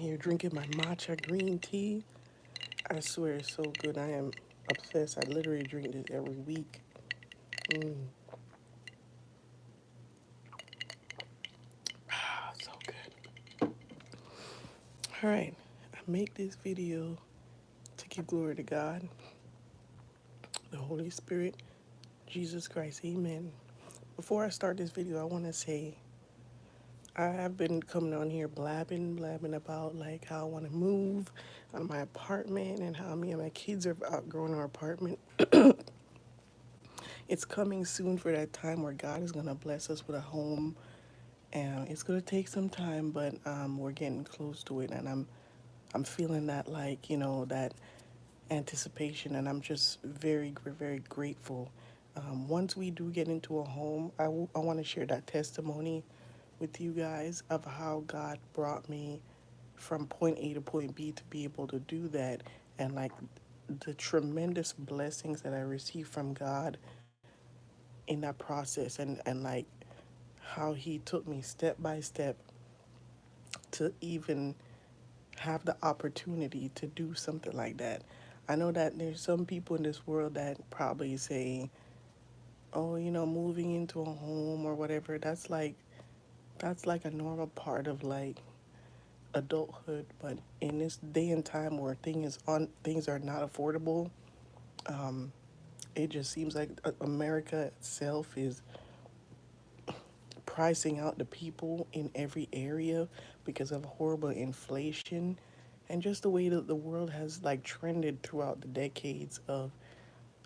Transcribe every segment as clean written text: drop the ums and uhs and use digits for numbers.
here drinking my matcha green tea. I swear it's so good. I am obsessed. I literally drink this every week. Mm, so good. All right. I make this video to give glory to God, the Holy Spirit, Jesus Christ. Amen. Before I start this video, I want to say I have been coming on here blabbing about like how I want to move out of my apartment and how me and my kids are outgrowing our apartment. It's coming soon for that time where God is going to bless us with a home. And it's going to take some time, but we're getting close to it. And I'm feeling that, like, that anticipation. And I'm just very grateful. Once we do get into a home, I want to share that testimony with you guys of how God brought me from point A to point B to be able to do that. And like the tremendous blessings that I received from God in that process, and like how he took me step by step to even have the opportunity to do something like that. I know that there's some people in this world that probably say, "Oh, moving into a home or whatever, that's like a normal part of like adulthood." But in this day and time where things are not affordable, it just seems like America itself is pricing out the people in every area because of horrible inflation and just the way that the world has like trended throughout the decades of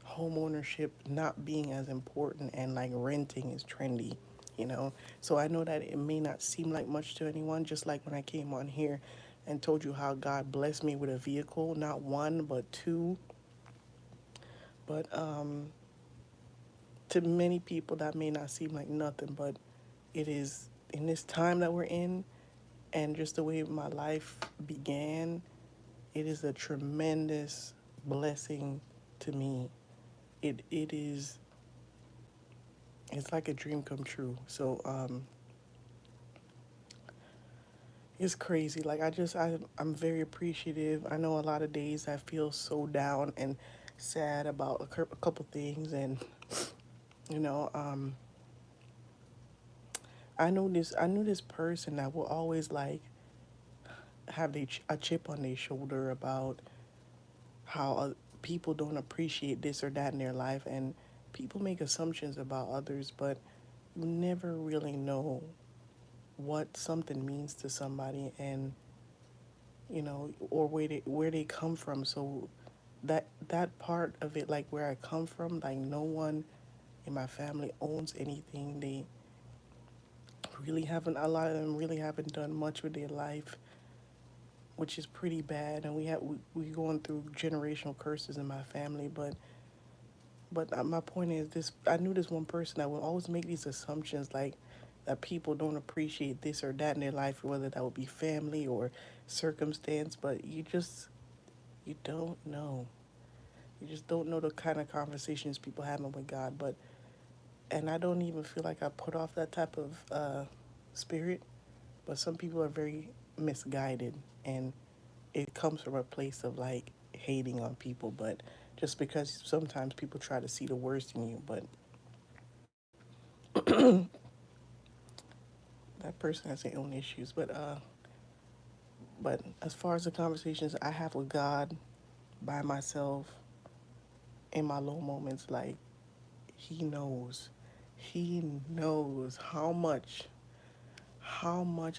home ownership not being as important and like renting is trendy. So I know that it may not seem like much to anyone, just like when I came on here and told you how God blessed me with a vehicle, not one but two. But to many people that may not seem like nothing, but it is in this time that we're in and just the way my life began, it is a tremendous blessing to me. It is, it's like a dream come true. So it's crazy. Like I'm very appreciative. I know a lot of days I feel so down and sad about a couple things, and you know um I knew this person that will always like have a chip on their shoulder about how people don't appreciate this or that in their life, and people make assumptions about others, but you never really know what something means to somebody, and or where they come from. So that part of it, like where I come from, like no one in my family owns anything. They really haven't a lot of them really haven't done much with their life, which is pretty bad. And we going through generational curses in my family. But my point is this: I knew this one person that would always make these assumptions, like that people don't appreciate this or that in their life, whether that would be family or circumstance. But you don't know. You just don't know the kind of conversations people having with God. And I don't even feel like I put off that type of spirit. But some people are very misguided, and it comes from a place of like hating on people. But just because sometimes people try to see the worst in you, but that person has their own issues. But as far as the conversations I have with God by myself in my low moments, like He knows, He knows how much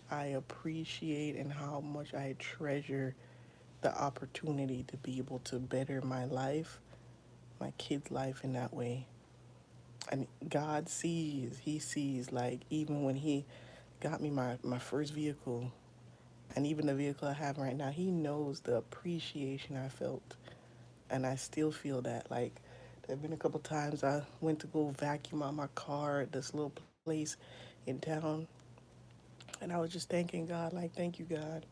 I appreciate and how much I treasure the opportunity to be able to better my life, my kid's life in that way. And God sees, He sees, like even when He got me my first vehicle, and even the vehicle I have right now, He knows the appreciation I felt. And I still feel that. Like, there have been a couple times I went to go vacuum out my car at this little place in town, and I was just thanking God, like, thank you, God,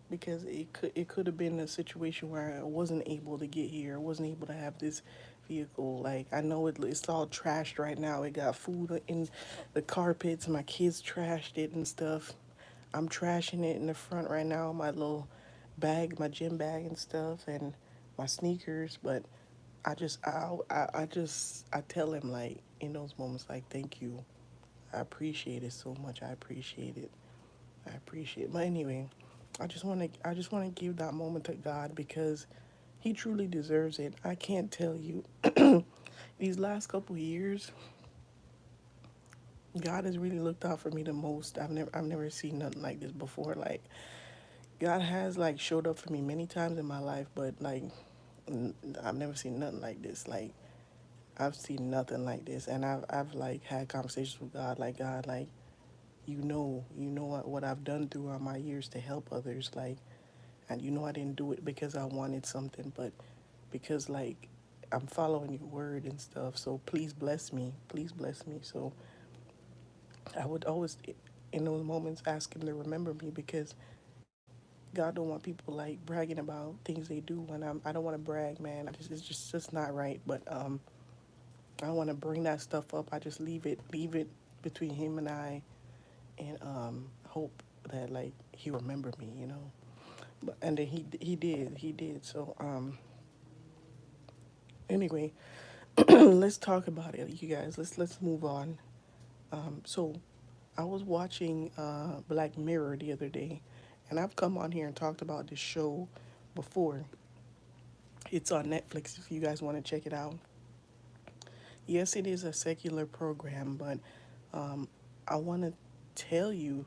because it could have been a situation where I wasn't able to get here, I wasn't able to have this vehicle. Like, I know it's all trashed right now. It got food in the carpets, my kids trashed it and stuff. I'm trashing it in the front right now, my little bag, my gym bag and stuff, and my sneakers. But I tell him like in those moments like, thank you, I appreciate it so much. I appreciate it. I appreciate it. But anyway, I just want to give that moment to God because He truly deserves it. I can't tell you. These last couple years, God has really looked out for me the most. I've never seen nothing like this before. Like God has like showed up for me many times in my life, but like I've never seen nothing like this. Like I've seen nothing like this, and I've like had conversations with God, like God, like you know what I've done throughout my years to help others, like, and I didn't do it because I wanted something, but because like I'm following your word and stuff. So please bless me. So I would always, in those moments, ask Him to remember me because God don't want people like bragging about things they do, and I don't want to brag, man. It's just not right. But I don't want to bring that stuff up. I just leave it between Him and I, and hope that like He remember me. But and then he did. So anyway, let's talk about it, you guys. Let's move on. So I was watching Black Mirror the other day, and I've come on here and talked about this show before. It's on Netflix if you guys want to check it out. Yes, it is a secular program, but I want to tell you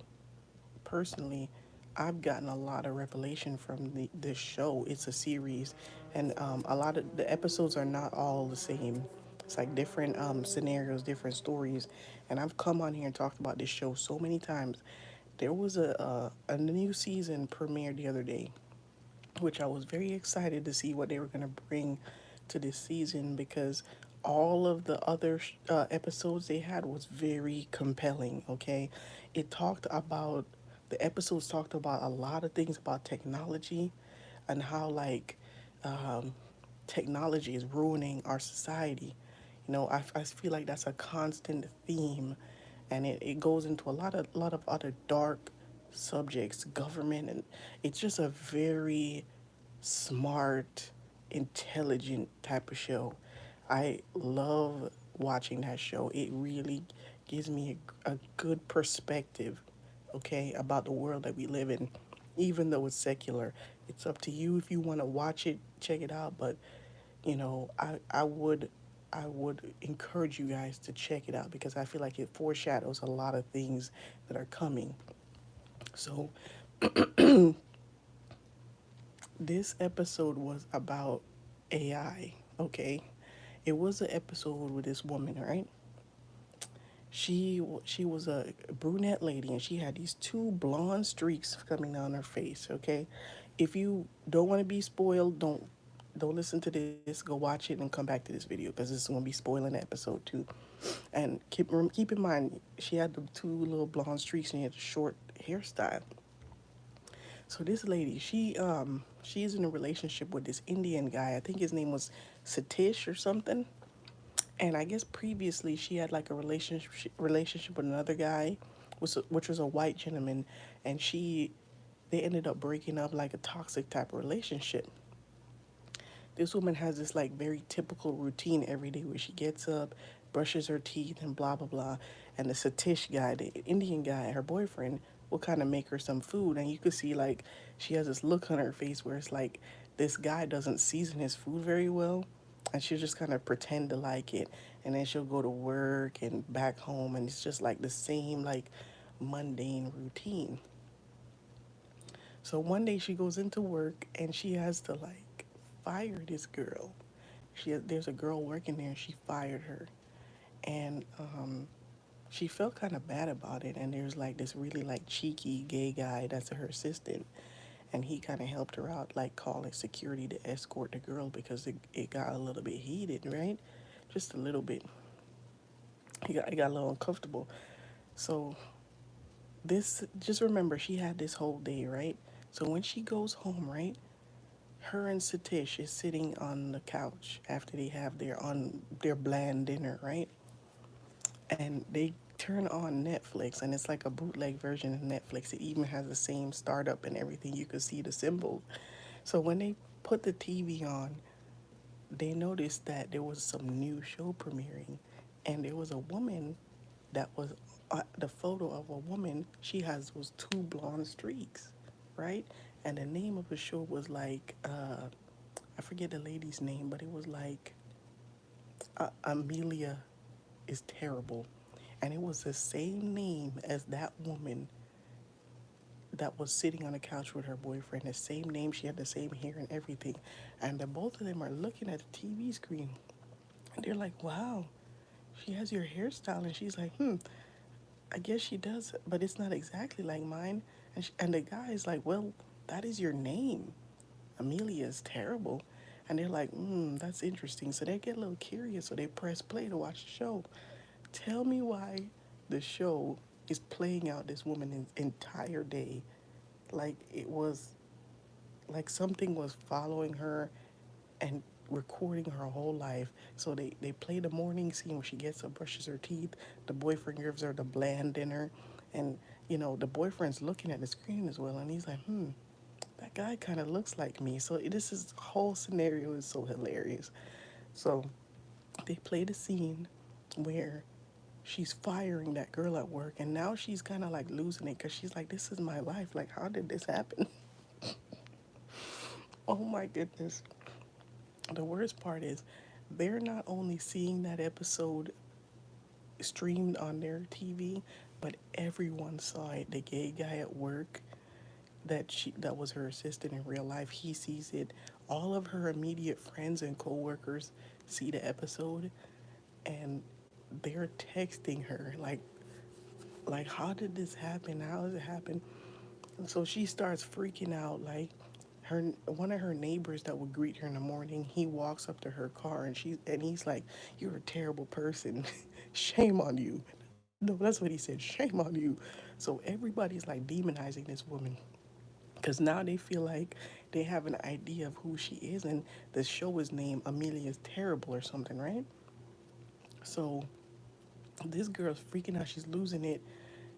personally, I've gotten a lot of revelation from this show. It's a series, and a lot of the episodes are not all the same. It's like different scenarios, different stories, and I've come on here and talked about this show so many times. There was a new season premiered the other day, which I was very excited to see what they were going to bring to this season because all of the other episodes they had was very compelling. Okay, it talked about the episodes talked about a lot of things about technology and how like um, technology is ruining our society. I feel like that's a constant theme, and it goes into a lot of other dark subjects, government, and it's just a very smart, intelligent type of show. I love watching that show. It really gives me a good perspective, okay, about the world that we live in, even though it's secular. It's up to you if you want to watch it, check it out, but I would encourage you guys to check it out because I feel like it foreshadows a lot of things that are coming. So, this episode was about AI, okay? It was an episode with this woman, right? She was a brunette lady and she had these two blonde streaks coming down her face, okay? If you don't want to be spoiled, don't listen to this. Go watch it and come back to this video because this is going to be spoiling the episode too. And keep in mind, she had the two little blonde streaks and she had a short hairstyle. So this lady, she's in a relationship with this Indian guy. I think his name was Satish or something. And I guess previously she had like a relationship with another guy, which was a white gentleman, and they ended up breaking up like a toxic type of relationship. This woman has this like very typical routine every day where she gets up, brushes her teeth, and blah blah blah. And the Satish guy, the Indian guy, her boyfriend, will kind of make her some food, and you could see like she has this look on her face where it's like this guy doesn't season his food very well, and she'll just kind of pretend to like it, and then she'll go to work and back home, and it's just like the same like mundane routine. So one day she goes into work and she has to like fire this girl. There's a girl working there and she fired her. And she felt kind of bad about it. And there's like this really like cheeky gay guy that's her assistant. And he kind of helped her out, like calling security to escort the girl because it got a little bit heated, right? Just a little bit. It got a little uncomfortable. So just remember, she had this whole day, right? So when she goes home, right, her and Satish is sitting on the couch after they have their bland dinner, right? And turn on Netflix, and it's like a bootleg version of Netflix. It even has the same startup and everything. You could see the symbol. So when they put the TV on, they noticed that there was some new show premiering, and there was a woman that was the photo of a woman. She has those two blonde streaks, right? And the name of the show was like I forget the lady's name, but it was like Amelia is Terrible, and it was the same name as that woman that was sitting on the couch with her boyfriend. The same name, she had the same hair and everything, and the both of them are looking at the TV screen, and they're like, "Wow, she has your hairstyle," and she's like, I guess she does, but it's not exactly like mine. And the guy is like, well, that is your name. Amelia is Terrible. And they're like, that's interesting. So they get a little curious, so they press play to watch the show. Tell me why the show is playing out this woman's entire day. Like it was, like something was following her and recording her whole life. So they play the morning scene where she gets up, brushes her teeth. The boyfriend gives her the bland dinner. And, the boyfriend's looking at the screen as well. And he's like, that guy kind of looks like me. So this is whole scenario is so hilarious. So they play the scene where she's firing that girl at work. And now she's kind of like losing it because she's like, this is my life. Like, how did this happen? Oh my goodness. The worst part is they're not only seeing that episode streamed on their TV, but everyone saw it. The gay guy at work that was her assistant in real life, he sees it. All of her immediate friends and coworkers see the episode, and they're texting her like how did this happen? How does it happen? And so she starts freaking out. Like her one of her neighbors that would greet her in the morning, he walks up to her car and he's like, "You're a terrible person. Shame on you." No, that's what he said. Shame on you. So everybody's like demonizing this woman because now they feel like they have an idea of who she is, and the show is named Amelia's Terrible or something, right? So this girl's freaking out. She's losing it.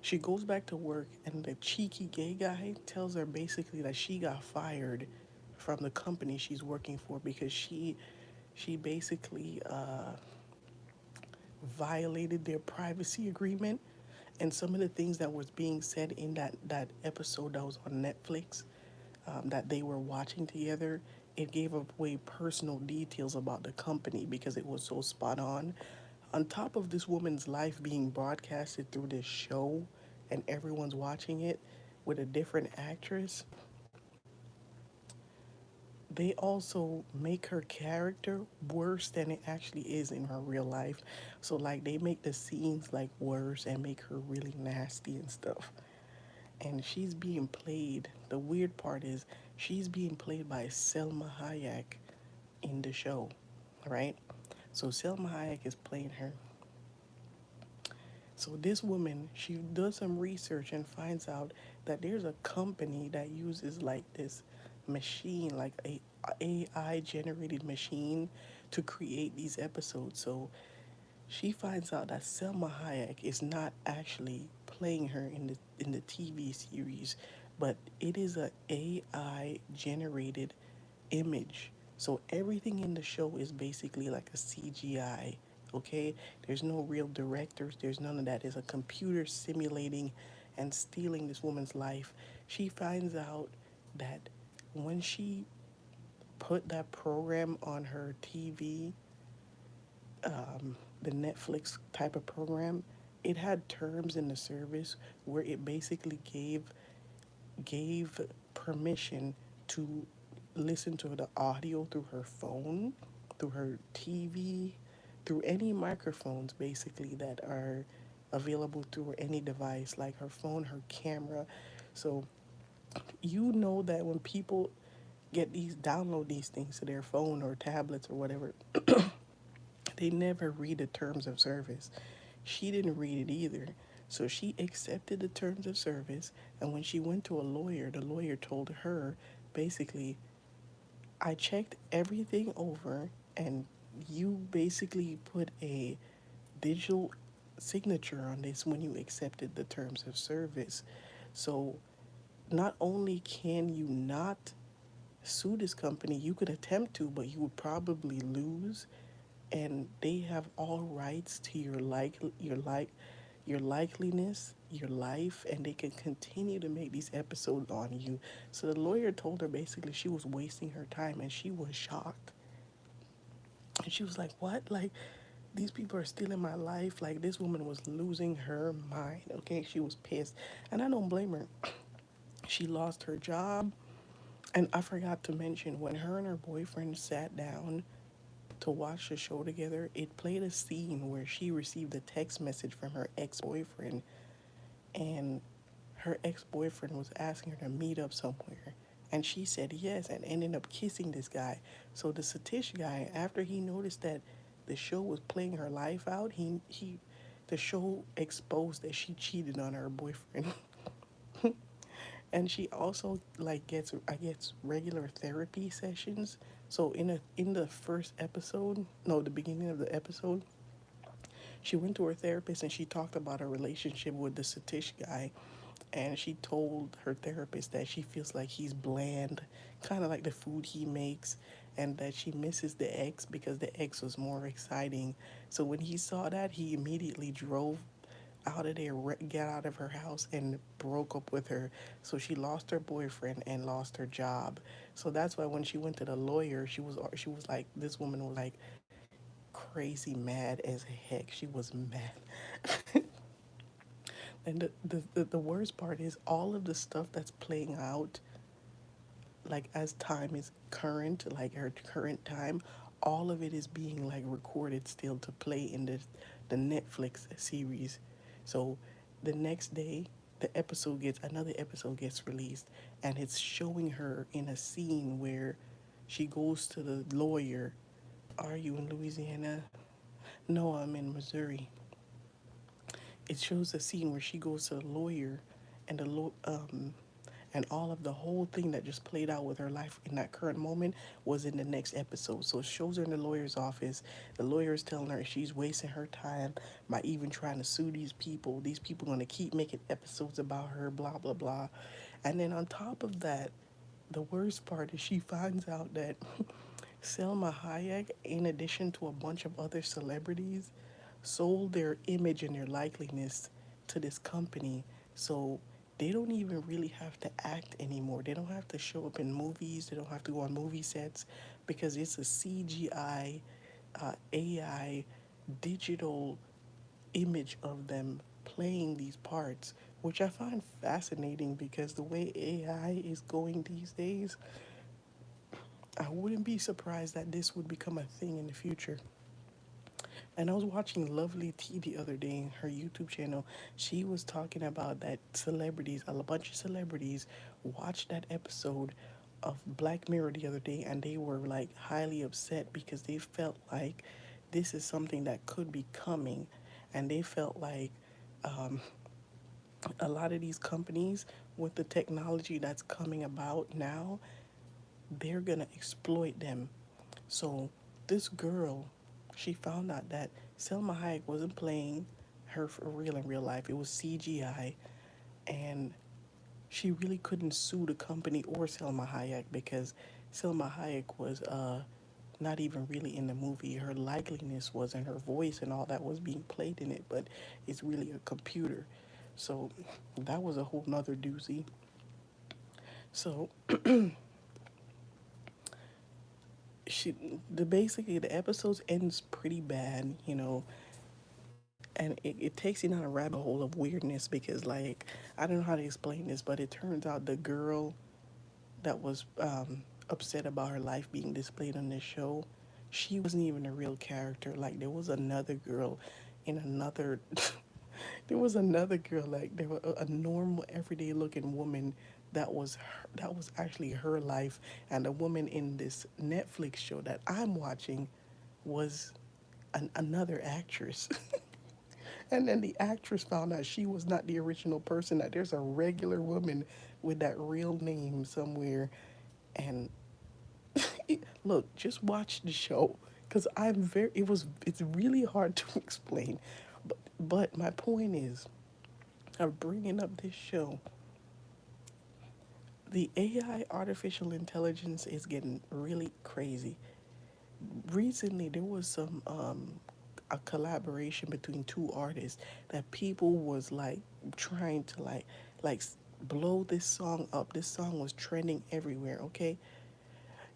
She goes back to work, and the cheeky gay guy tells her basically that she got fired from the company she's working for because she basically violated their privacy agreement, and some of the things that was being said in that episode that was on Netflix, that they were watching together, it gave away personal details about the company because it was so spot on top of this woman's life being broadcasted through this show and everyone's watching it with a different actress. They also make her character worse than it actually is in her real life. So like they make the scenes like worse and make her really nasty and stuff. And she's being played. The weird part is she's being played by Selma Hayek in the show, right? So Selma Hayek is playing her. So this woman, she does some research and finds out that there's a company that uses like this machine, like a AI generated machine to create these episodes. So she finds out that Selma Hayek is not actually playing her in the TV series, but it is a AI generated image. So everything in the show is basically like a CGI. Okay, there's no real directors. There's none of that. There's a computer simulating and stealing this woman's life. She finds out that when she put that program on her TV, the Netflix type of program, it had terms in the service where it basically gave permission to listen to the audio through her phone, through her TV, through any microphones basically that are available through any device like her phone, her camera. So you know that when people download these things to their phone or tablets or whatever, they never read the terms of service. She didn't read it either. So she accepted the terms of service. And when she went to a lawyer, the lawyer told her basically, I checked everything over, and you basically put a digital signature on this when you accepted the terms of service. So not only can you not sue this company, you could attempt to, but you would probably lose, and they have all rights to your likeliness, your life, and they can continue to make these episodes on you. So the lawyer told her basically she was wasting her time, and she was shocked. And she was like, "What? Like, these people are stealing my life?" Like, this woman was losing her mind. Okay, she was pissed, and I don't blame her. She lost her job, and I forgot to mention when her and her boyfriend sat down to watch the show together, it played a scene where she received a text message from her ex boyfriend, and her ex boyfriend was asking her to meet up somewhere. And she said yes and ended up kissing this guy. So the Satish guy, after he noticed that the show was playing her life out, the show exposed that she cheated on her boyfriend. And she also like gets, I guess, regular therapy sessions. So in the first episode, no, the beginning of the episode, she went to her therapist and she talked about her relationship with the Satish guy. And she told her therapist that she feels like he's bland, kind of like the food he makes, and that she misses the ex because the ex was more exciting. So when he saw that, he immediately drove out of there, got out of her house, and broke up with her. So she lost her boyfriend and lost her job. So that's why when she went to the lawyer, she was like, this woman was like crazy mad as heck. She was mad. And the worst part is all of the stuff that's playing out, like as time is current, like her current time, all of it is being like recorded still to play in the Netflix series. So the next day, another episode gets released, and it's showing her in a scene where she goes to the lawyer. Are you in Louisiana? No, I'm in Missouri. It shows a scene where she goes to the lawyer, and and all of the whole thing that just played out with her life in that current moment was in the next episode. So it shows her in the lawyer's office. The lawyer is telling her she's wasting her time by even trying to sue these people. These people are going to keep making episodes about her, blah blah blah. And then on top of that, the worst part is she finds out that Selma Hayek, in addition to a bunch of other celebrities, sold their image and their likeliness to this company. So they don't even really have to act anymore. They don't have to show up in movies. They don't have to go on movie sets because it's a CGI, AI, digital image of them playing these parts, which I find fascinating because the way AI is going these days, I wouldn't be surprised that this would become a thing in the future. And I was watching Lovely T the other day, her YouTube channel. She was talking about that celebrities, a bunch of celebrities, watched that episode of Black Mirror the other day, and they were like highly upset because they felt like this is something that could be coming. And they felt like a lot of these companies, with the technology that's coming about now, they're gonna exploit them. So this girl, she found out that Selma Hayek wasn't playing her for real in real life. It was CGI, and she really couldn't sue the company or Selma Hayek because Selma Hayek was not even really in the movie. Her likeliness was, and her voice and all that was being played in it, but it's really a computer. So that was a whole nother doozy. So she the basically the episodes ends pretty bad, and it takes you down a rabbit hole of weirdness because like I don't know how to explain this, but it turns out the girl that was upset about her life being displayed on this show, she wasn't even a real character. Like there was another girl in another there was another girl, like there was a normal everyday looking woman that was actually her life, and the woman in this Netflix show that I'm watching was another actress. And then the actress found out she was not the original person, that there's a regular woman with that real name somewhere. And look, just watch the show because it's really hard to explain. But But my point is, of bringing up this show, the AI, artificial intelligence, is getting really crazy. Recently, there was some a collaboration between two artists that people was like trying to like blow this song up. This song was trending everywhere. Okay,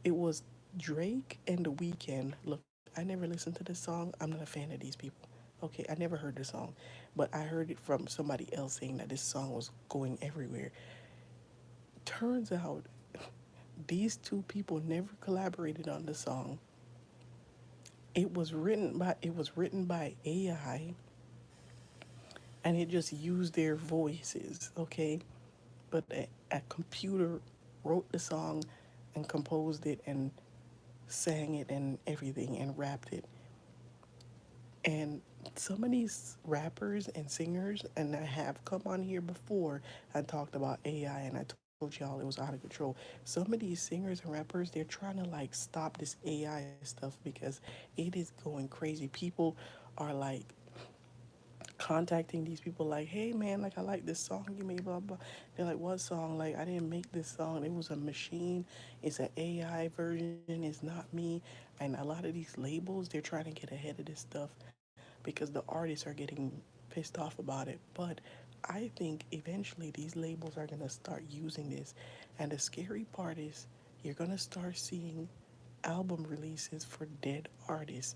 it was Drake and The Weeknd. Look, I never listened to this song. I'm not a fan of these people. Okay, I never heard the song, but I heard it from somebody else saying that this song was going everywhere. Turns out these two people never collaborated on the song. It was written by AI, and it just used their voices, okay? But a computer wrote the song and composed it and sang it and everything and rapped it. And some of these rappers and singers, and I have come on here before and talked about AI, and I told y'all it was out of control. Some of these singers and rappers, they're trying to like stop this AI stuff because it is going crazy. People are like contacting these people like, hey man, like I like this song you made, blah blah. They're like, what song? Like, I didn't make this song. It was a machine. It's an AI version. It's not me. And a lot of these labels, they're trying to get ahead of this stuff because the artists are getting pissed off about it. But I think eventually these labels are gonna start using this. And the scary part is you're gonna start seeing album releases for dead artists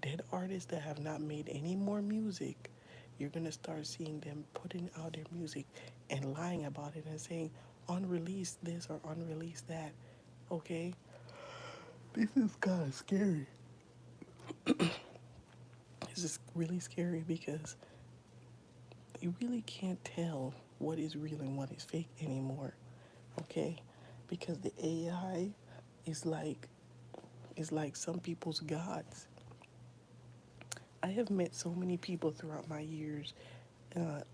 that have not made any more music. You're gonna start seeing them putting out their music and lying about it and saying unreleased this or unreleased that. Okay, this is kind of scary. This is really scary because you really can't tell what is real and what is fake anymore. Okay, because the AI is like is like some people's gods. I have met so many people throughout my years,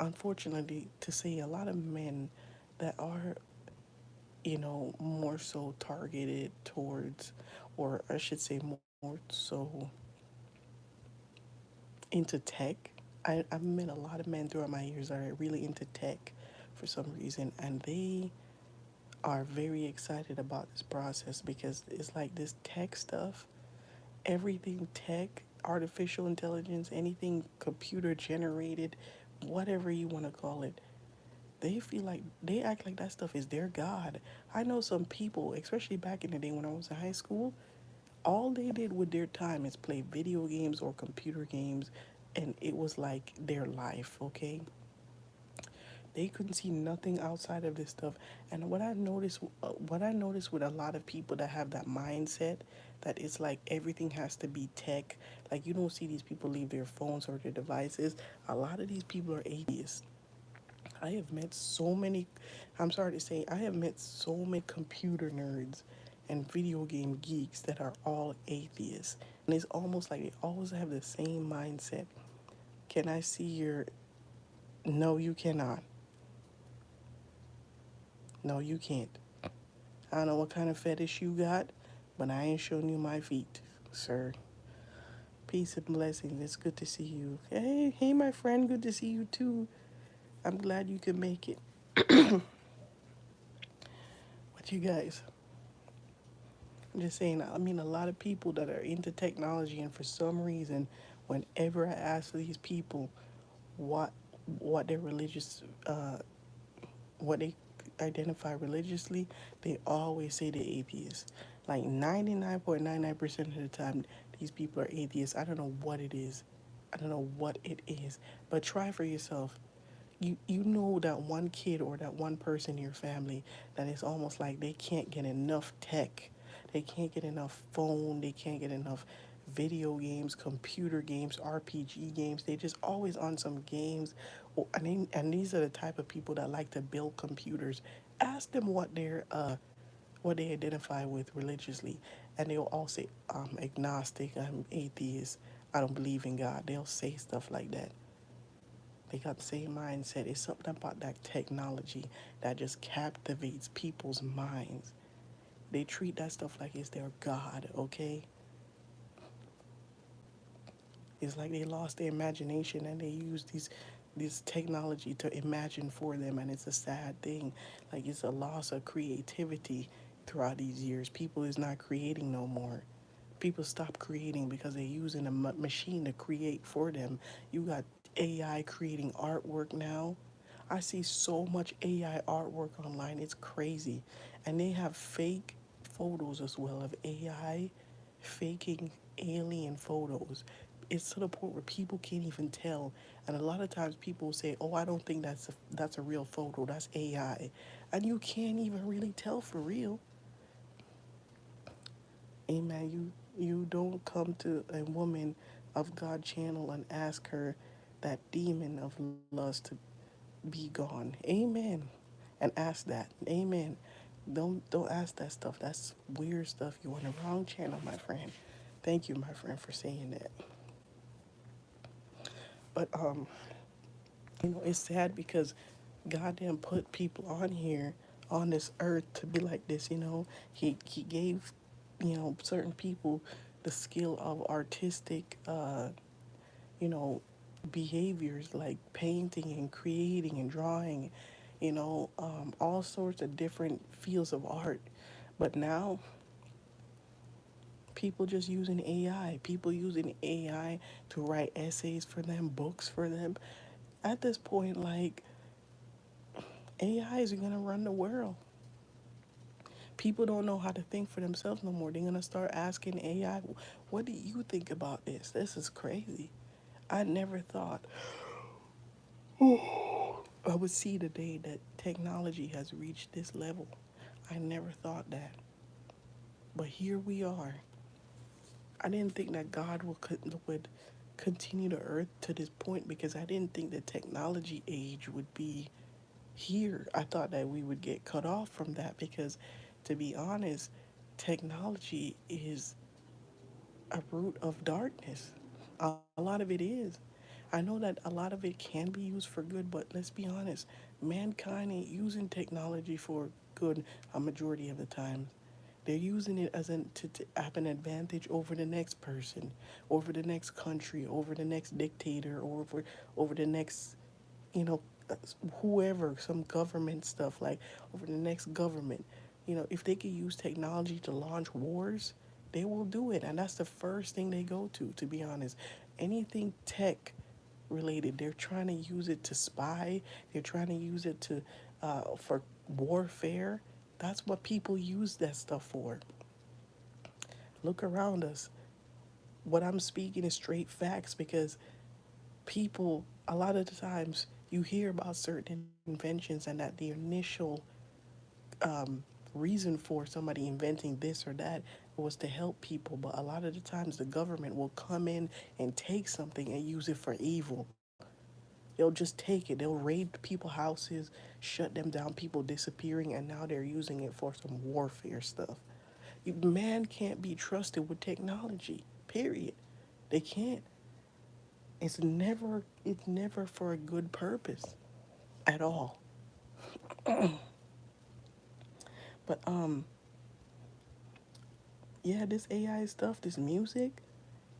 unfortunately, to say a lot of men that are, more so targeted towards, or I should say, more so into tech. I've met a lot of men throughout my years that are really into tech for some reason, and they are very excited about this process because it's like this tech stuff, everything tech, artificial intelligence, anything computer generated, whatever you want to call it, they feel like they act like that stuff is their god. I know some people, especially back in the day when I was in high school, all they did with their time is play video games or computer games, and it was like their life, okay? They couldn't see nothing outside of this stuff. And what I noticed with a lot of people that have that mindset, that it's like everything has to be tech, like you don't see these people leave their phones or their devices. A lot of these people are atheists. I have met so many, I'm sorry to say, I have met so many computer nerds and video game geeks that are all atheists. And it's almost like they always have the same mindset. Can I see your, no, you cannot. No, you can't. I don't know what kind of fetish you got, but I ain't showing you my feet, sir. Peace and blessings. It's good to see you. Hey, my friend. Good to see you too. I'm glad you could make it. But you guys, I'm just saying. I mean, a lot of people that are into technology, and for some reason, whenever I ask these people what what their religious what they identify religiously, they always say they're atheists. Like 99.99% of the time, these people are atheists. I don't know what it is. I don't know what it is. But try for yourself. You know that one kid or that one person in your family that is almost like they can't get enough tech. They can't get enough phone. They can't get enough video games, computer games, RPG games. They just always on some games. And these are the type of people that like to build computers. Ask them what they identify with religiously, and they'll all say, I'm agnostic, I'm atheist, I don't believe in God. They'll say stuff like that. They got the same mindset. It's something about that technology that just captivates people's minds. They treat that stuff like it's their God, okay? It's like they lost their imagination and they use this technology to imagine for them, and it's a sad thing. Like it's a loss of creativity throughout these years. People is not creating no more. People stop creating because they're using a machine to create for them. You got AI creating artwork now. I see so much AI artwork online. It's crazy. And they have fake photos as well of AI faking alien photos. It's to the point where people can't even tell. And a lot of times people say, "Oh, I don't think that's a real photo. That's AI." And you can't even really tell for real. Amen. You don't come to a woman of God channel and ask her that demon of lust to be gone. Amen. And ask that. Amen. Don't ask that stuff. That's weird stuff. You're on the wrong channel, my friend. Thank you, my friend, for saying that. But it's sad because God didn't put people on here on this earth to be like this. He gave certain people the skill of artistic you know behaviors like painting and creating and drawing, all sorts of different fields of art. But now people just using AI. People using AI to write essays for them, books for them. At this point, like, AI is gonna run the world. People don't know how to think for themselves no more. They're gonna start asking AI, "What do you think about this? This is crazy." I never thought I would see the day that technology has reached this level. I never thought that, but here we are. I didn't think that God would continue the earth to this point because I didn't think the technology age would be here. I thought that we would get cut off from that because, to be honest, technology is a root of darkness. A lot of it is. I know that a lot of it can be used for good, but let's be honest, mankind ain't using technology for good a majority of the time. They're using it as to have an advantage over the next person, over the next country, over the next dictator, or over the next, you know, whoever, some government stuff, like over the next government. If they could use technology to launch wars, they will do it. And that's the first thing they go to be honest. Anything tech related, they're trying to use it to spy, they're trying to use it for warfare. That's what people use that stuff for. Look around us. What I'm speaking is straight facts because people, a lot of the times, you hear about certain inventions and that the initial reason for somebody inventing this or that was to help people, but a lot of the times the government will come in and take something and use it for evil. They'll just take it. They'll raid people's houses, shut them down, people disappearing, and now they're using it for some warfare stuff. Man can't be trusted with technology. Period. They can't. It's never for a good purpose at all. But yeah, this AI stuff, this music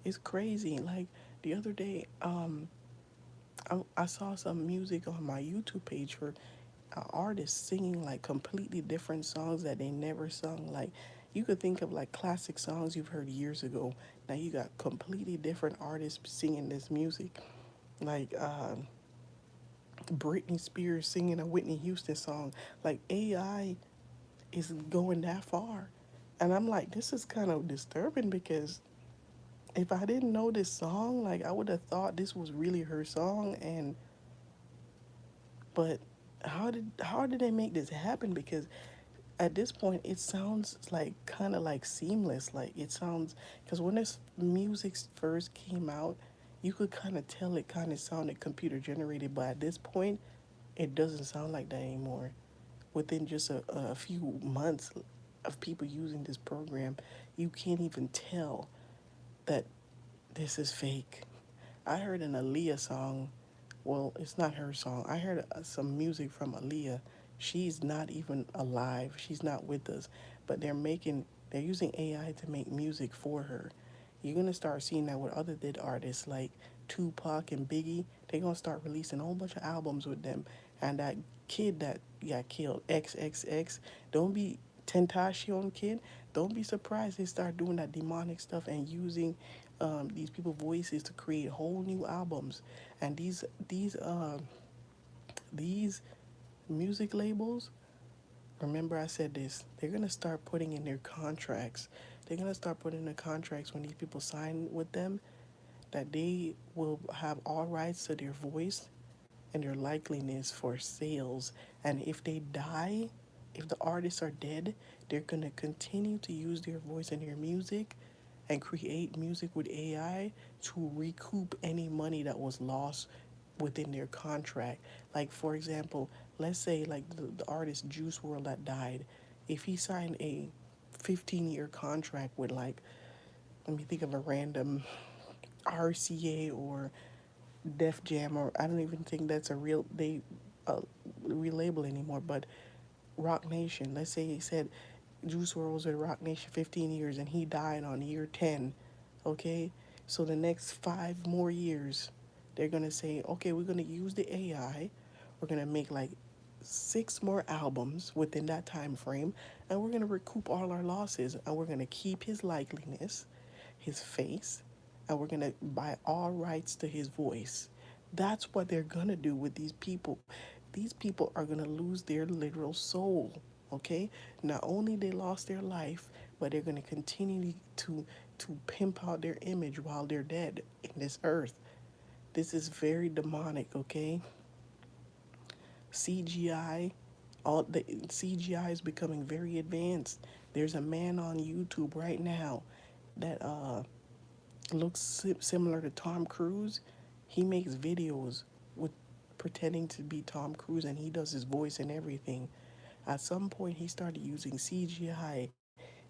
is crazy. Like the other day, I saw some music on my YouTube page for artists singing like completely different songs that they never sung. Like you could think of like classic songs you've heard years ago. Now you got completely different artists singing this music. Like Britney Spears singing a Whitney Houston song. Like AI is going that far. And I'm like, this is kind of disturbing because if I didn't know this song, like I would have thought this was really her song. And but how did they make this happen? Because at this point it sounds like kind of like seamless. Like it sounds, because when this music first came out, you could kind of tell it kind of sounded computer generated, but at this point it doesn't sound like that anymore. Within just a few months of people using this program, you can't even tell that this is fake. I heard an Aaliyah song. Well, it's not her song. I heard some music from Aaliyah. She's not even alive. She's not with us. But they're using AI to make music for her. You're gonna start seeing that with other dead artists like Tupac and Biggie. They're gonna start releasing a whole bunch of albums with them. And that kid that got killed, XXX, don't be Tentacion kid. Don't be surprised they start doing that demonic stuff and using these people's voices to create whole new albums. And these music labels, remember I said this, they're gonna start putting in their contracts. They're gonna start putting in the contracts when these people sign with them that they will have all rights to their voice and their likeliness for sales. And if they die, if the artists are dead, they're gonna continue to use their voice and their music and create music with AI to recoup any money that was lost within their contract. Like for example, let's say like the artist Juice World that died, if he signed a 15-year contract with like, let me think of a random RCA or Def Jam, or I don't even think that's a real real label anymore, but Rock Nation. Let's say he said Juice WRLD was with Rock Nation 15 years and he died on year 10. Okay, so the next 5 more years, they're gonna say, okay, we're gonna use the AI. We're gonna make like 6 more albums within that time frame, and we're gonna recoup all our losses, and we're gonna keep his likeliness, his face, and we're gonna buy all rights to his voice. That's what they're gonna do with these people. These people are gonna lose their literal soul. Okay, not only they lost their life, but they're gonna continue to pimp out their image while they're dead in this earth. This is very demonic. Okay, CGI, all the CGI is becoming very advanced. There's a man on YouTube right now that looks similar to Tom Cruise. He makes videos with pretending to be Tom Cruise and he does his voice and everything. At some point, he started using CGI,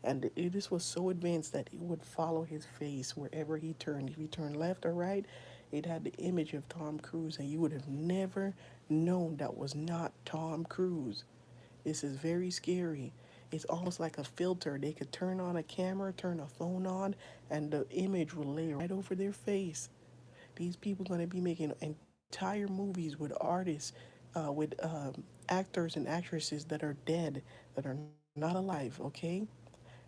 and this was so advanced that it would follow his face wherever he turned. If he turned left or right, it had the image of Tom Cruise, and you would have never known that was not Tom Cruise. This is very scary. It's almost like a filter. They could turn on a camera, turn a phone on, and the image will lay right over their face. These people are going to be making entire movies with artists, with actors and actresses that are dead, that are not alive, okay?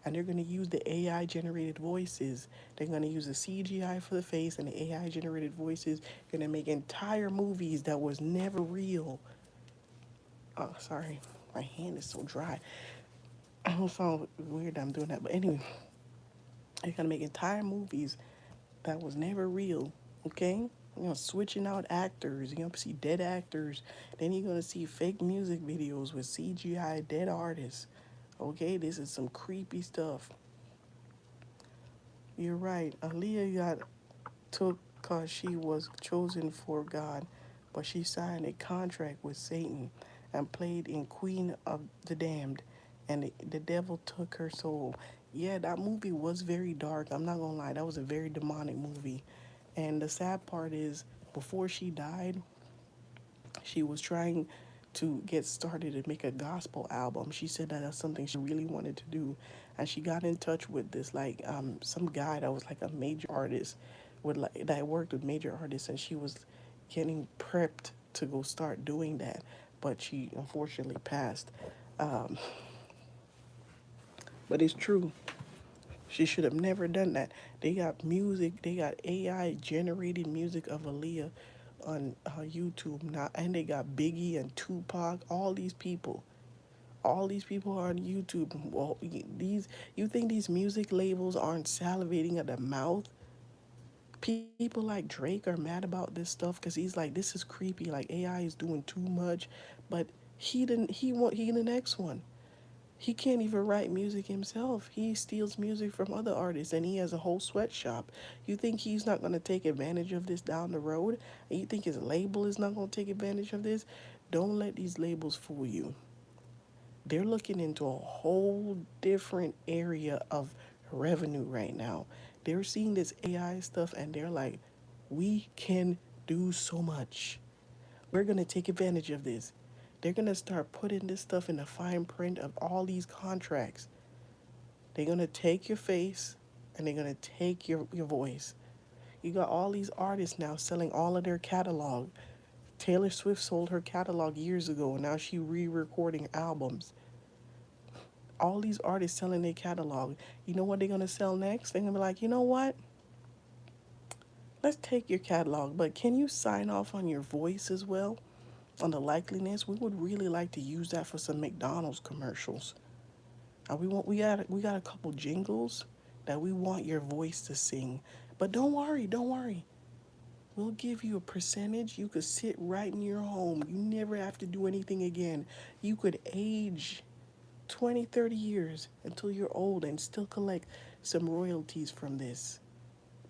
And they're going to use the AI generated voices. They're going to use the CGI for the face and the AI generated voices. Going to make entire movies that was never real. Oh, sorry, my hand is so dry. I don't sound weird that I'm doing that, but anyway, they're going to make entire movies that was never real, okay? Switching out actors. You're gonna see dead actors. Then you're gonna see fake music videos with CGI dead artists. Okay, this is some creepy stuff. You're right. Aaliyah got took because she was chosen for God, but she signed a contract with Satan and played in Queen of the Damned, and the devil took her soul. Yeah, that movie was very dark. I'm not gonna lie, that was a very demonic movie. And the sad part is, before she died, she was trying to get started to make a gospel album. She said that that's something she really wanted to do, and she got in touch with this like some guy that was like a major artist, with like that worked with major artists, and she was getting prepped to go start doing that, but she unfortunately passed. Um, but it's true. She should have never done that. They got music. They got AI generated music of Aaliyah on YouTube now, and they got Biggie and Tupac. All these people are on YouTube. Well, you think these music labels aren't salivating at the mouth? People like Drake are mad about this stuff because he's like, this is creepy. Like AI is doing too much, but he didn't. He the next one. He can't even write music himself. He steals music from other artists and he has a whole sweatshop. You think he's not going to take advantage of this down the road? And you think his label is not going to take advantage of this? Don't let these labels fool you. They're looking into a whole different area of revenue right now. They're seeing this AI stuff and they're like, we can do so much. We're going to take advantage of this. They're going to start putting this stuff in the fine print of all these contracts. They're going to take your face and they're gonna take your voice. You got all these artists now selling all of their catalog. Taylor Swift sold her catalog years ago, and now she re-recording albums. All these artists selling their catalog. You know what they're gonna sell next? They're gonna be like, you know what? Let's take your catalog, but can you sign off on your voice as well? On the likeliness, we would really like to use that for some McDonald's commercials. We got a couple jingles that we want your voice to sing. But don't worry. We'll give you a percentage. You could sit right in your home. You never have to do anything again. You could age 20, 30 years until you're old and still collect some royalties from this.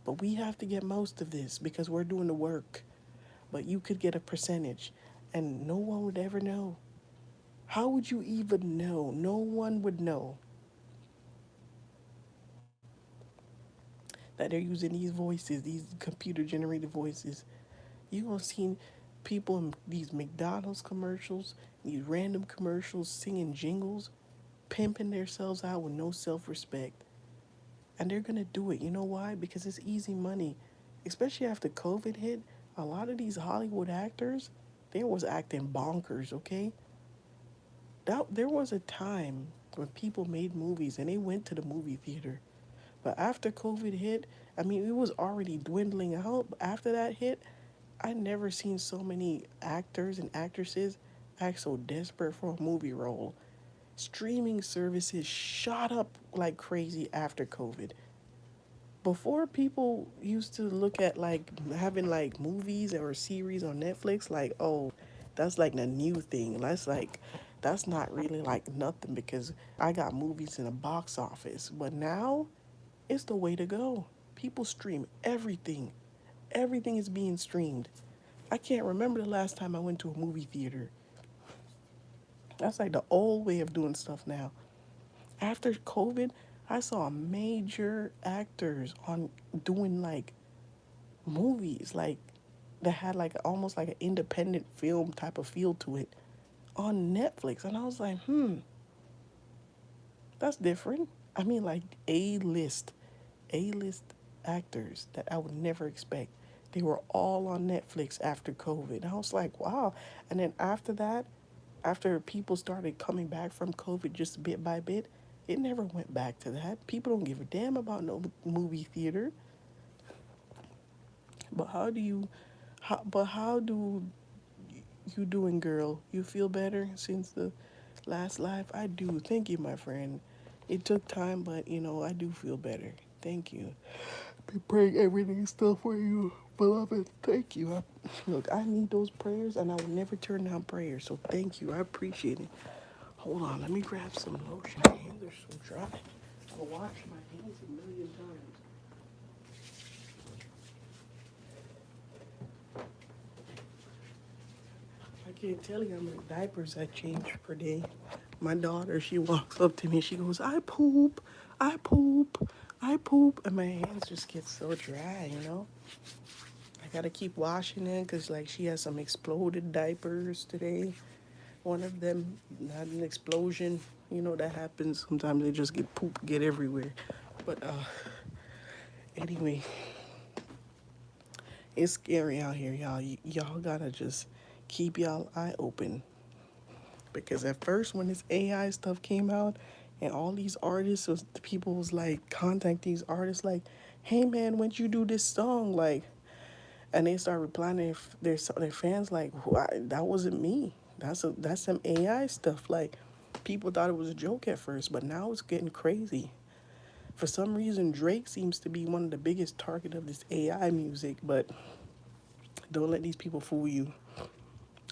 But we have to get most of this because we're doing the work. But you could get a percentage and no one would ever know. How would you even know? No one would know that they're using these voices, these computer generated voices. You gonna see people in these McDonald's commercials, these random commercials singing jingles, pimping themselves out with no self respect. And they're gonna do it. You know why? Because it's easy money. Especially after COVID hit, a lot of these Hollywood actors, they was acting bonkers, okay? There was a time when people made movies and they went to the movie theater. But after COVID hit, I mean, it was already dwindling out. After that hit, I never seen so many actors and actresses act so desperate for a movie role. Streaming services shot up like crazy after COVID. Before, people used to look at like having like movies or series on Netflix like, oh, that's like the new thing. That's not really like nothing because I got movies in the box office. But now it's the way to go. People stream everything. Everything is being streamed. I can't remember the last time I went to a movie theater. That's like the old way of doing stuff now. After COVID, I saw major actors on doing like movies like that had like almost like an independent film type of feel to it on Netflix. And I was like, that's different. I mean like A list actors that I would never expect. They were all on Netflix after COVID. And I was like, wow. And then after that, after people started coming back from COVID just bit by bit, it never went back to that. People don't give a damn about no movie theater. But how do you doing, girl? You feel better since the last live? I do. Thank you, my friend. It took time, but I do feel better. Thank you. Be praying everything still for you, beloved. Thank you. Look, I need those prayers, and I will never turn down prayers. So thank you. I appreciate it. Hold on, let me grab some lotion. My hands are so dry. I wash my hands a million times. I can't tell you how many diapers I change per day. My daughter, she walks up to me, she goes, I poop, I poop, I poop. And my hands just get so dry. I gotta keep washing it because, like, she has some exploded diapers today. One of them had an explosion. That happens. Sometimes they just get poop, get everywhere. But anyway, it's scary out here, y'all. Y'all gotta just keep y'all eye open. Because at first, when this AI stuff came out, and all these artists people was like contact these artists like, "Hey man, when you do this song?" Like, and they start replying to their fans like, "That wasn't me. That's some AI stuff." Like, people thought it was a joke at first, but now it's getting crazy. For some reason, Drake seems to be one of the biggest target of this AI music, but don't let these people fool you.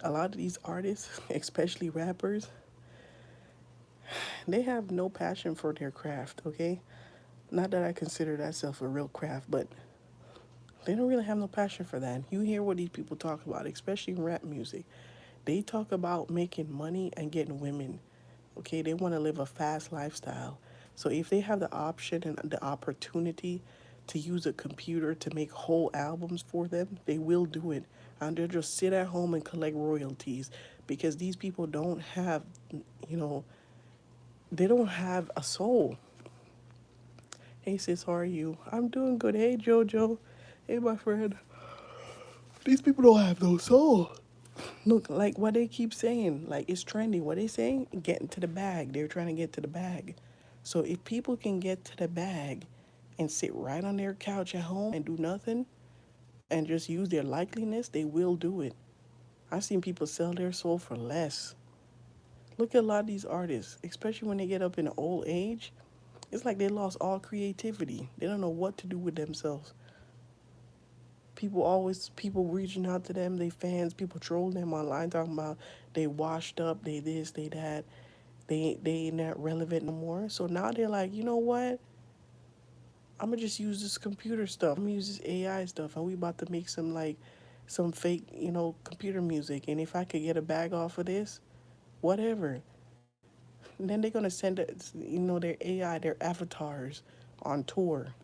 A lot of these artists, especially rappers, they have no passion for their craft, okay? Not that I consider that self a real craft, but they don't really have no passion for that. You hear what these people talk about, especially in rap music. They talk about making money and getting women. Okay, they want to live a fast lifestyle. So if they have the option and the opportunity to use a computer to make whole albums for them, they will do it. And they'll just sit at home and collect royalties because these people don't you know, they don't have a soul. Hey sis, how are you? I'm doing good. Hey Jojo. Hey my friend. These people don't have no soul. Look, like what they keep saying, like it's trendy. What they saying? Getting to the bag. They're trying to get to the bag. So if people can get to the bag and sit right on their couch at home and do nothing and just use their likeliness, they will do it. I've seen people sell their soul for less. Look at a lot of these artists, especially when they get up in old age. It's like they lost all creativity. They don't know what to do with themselves. People reaching out to them, they fans, people trolling them online talking about they washed up, they this, they that, they ain't that relevant no more. So now they're like, you know what? I'm gonna just use this computer stuff. I'm gonna use this AI stuff, and we about to make some fake, computer music. And if I could get a bag off of this, whatever. And then they're gonna send it, their AI, their avatars, on tour.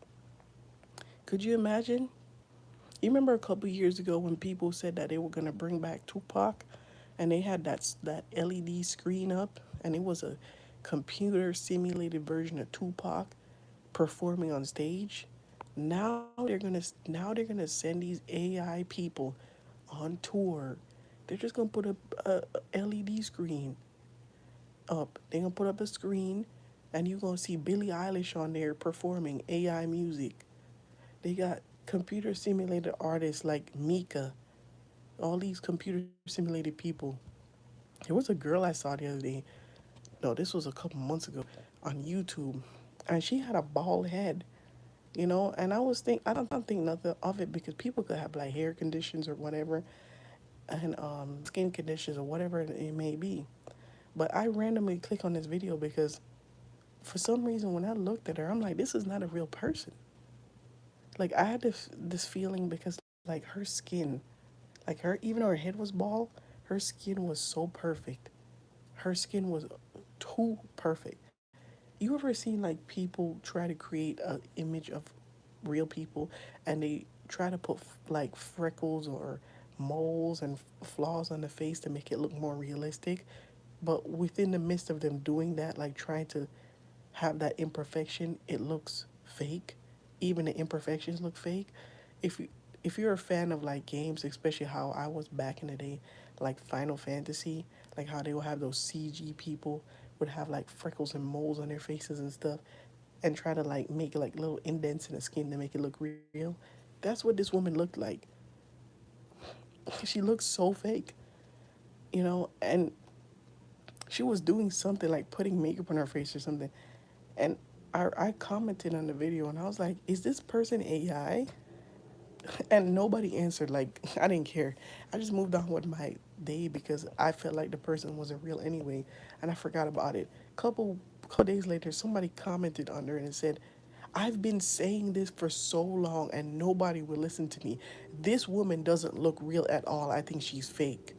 Could you imagine? You remember a couple years ago when people said that they were gonna bring back Tupac, and they had that LED screen up, and it was a computer simulated version of Tupac performing on stage. Now they're gonna send these AI people on tour. They're just gonna put a LED screen up. They're gonna put up a screen, and you're gonna see Billie Eilish on there performing AI music. They got computer simulated artists like Mika, all these computer simulated people. There was a girl I saw the other day. No, this was a couple months ago on YouTube, and she had a bald head. And I don't think nothing of it because people could have like hair conditions or whatever, and skin conditions or whatever it may be. But I randomly click on this video because for some reason when I looked at her, I'm like, this is not a real person. Like I had this feeling because like her skin, like her even though her head was bald, her skin was so perfect. Her skin was too perfect. You ever seen like people try to create a image of real people and they try to put like freckles or moles and flaws on the face to make it look more realistic, but within the midst of them doing that, like trying to have that imperfection, it looks fake. Even the imperfections look fake. If you if you're a fan of like games, especially how I was back in the day, like Final Fantasy, like how they will have those CG people would have like freckles and moles on their faces and stuff, and try to like make like little indents in the skin to make it look real. That's what this woman looked like. She looked so fake, and she was doing something like putting makeup on her face or something. And I commented on the video and I was like, is this person AI? And nobody answered. Like, I didn't care. I just moved on with my day because I felt like the person wasn't real anyway. And I forgot about it. Couple days later, somebody commented under it and said, I've been saying this for so long and nobody will listen to me. This woman doesn't look real at all. I think she's fake.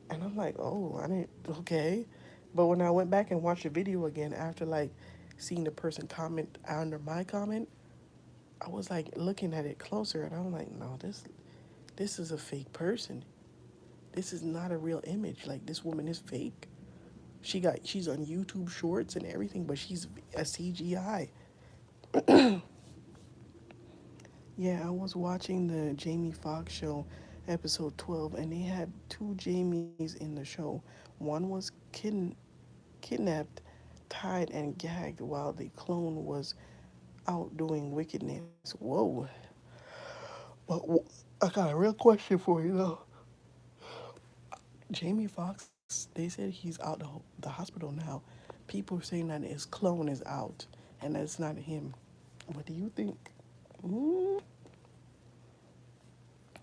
And I'm like, oh, I didn't, okay. But when I went back and watched the video again after like seeing the person comment under my comment, I was like looking at it closer and I'm like, no, this is a fake person. This is not a real image. Like this woman is fake. She's on YouTube Shorts and everything, but she's a CGI. Yeah, I was watching the Jamie Foxx show, episode 12, and they had two Jamies in the show. One was kidnapped, tied, and gagged while the clone was out doing wickedness. Whoa. But I got a real question for you, though. Jamie Foxx, they said he's out the hospital now. People are saying that his clone is out and that it's not him. What do you think? Mm.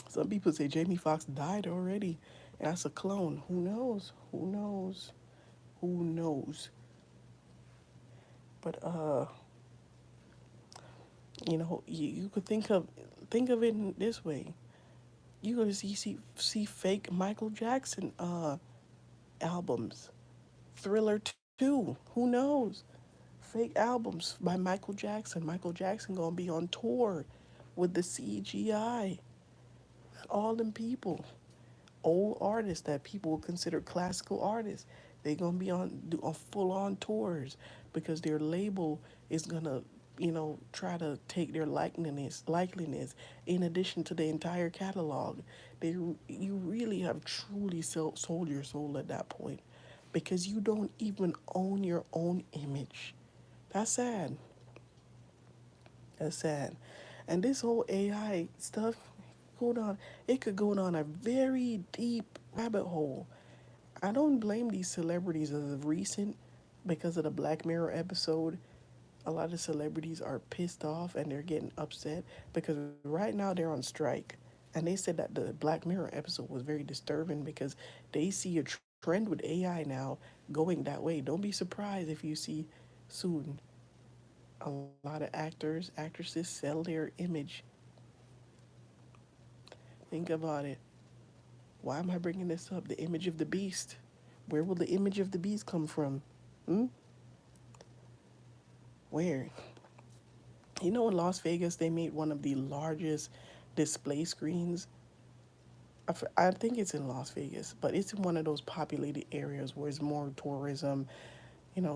Some people say Jamie Foxx died already, and that's a clone. Who knows? Who knows? Who knows? But you could think of it in this way. You go to see fake Michael Jackson albums, Thriller 2. Who knows? Fake albums by Michael Jackson. Michael Jackson gonna be on tour with the CGI. All them people, old artists that people would consider classical artists, they gonna be on full on tours because their label is gonna try to take their likeliness in addition to the entire catalog. You really have truly sold your soul at that point, because you don't even own your own image. That's sad. That's sad. And this whole AI stuff, hold on, it could go down a very deep rabbit hole. I don't blame these celebrities as of recent because of the Black Mirror episode. A lot of celebrities are pissed off and they're getting upset because right now they're on strike. And they said that the Black Mirror episode was very disturbing because they see a trend with AI now going that way. Don't be surprised if you see soon a lot of actors, actresses sell their image. Think about it. Why am I bringing this up? The image of the beast. Where will the image of the beast come from? Hmm? Where? In Las Vegas, they made one of the largest display screens. I think it's in Las Vegas, but it's in one of those populated areas where it's more tourism,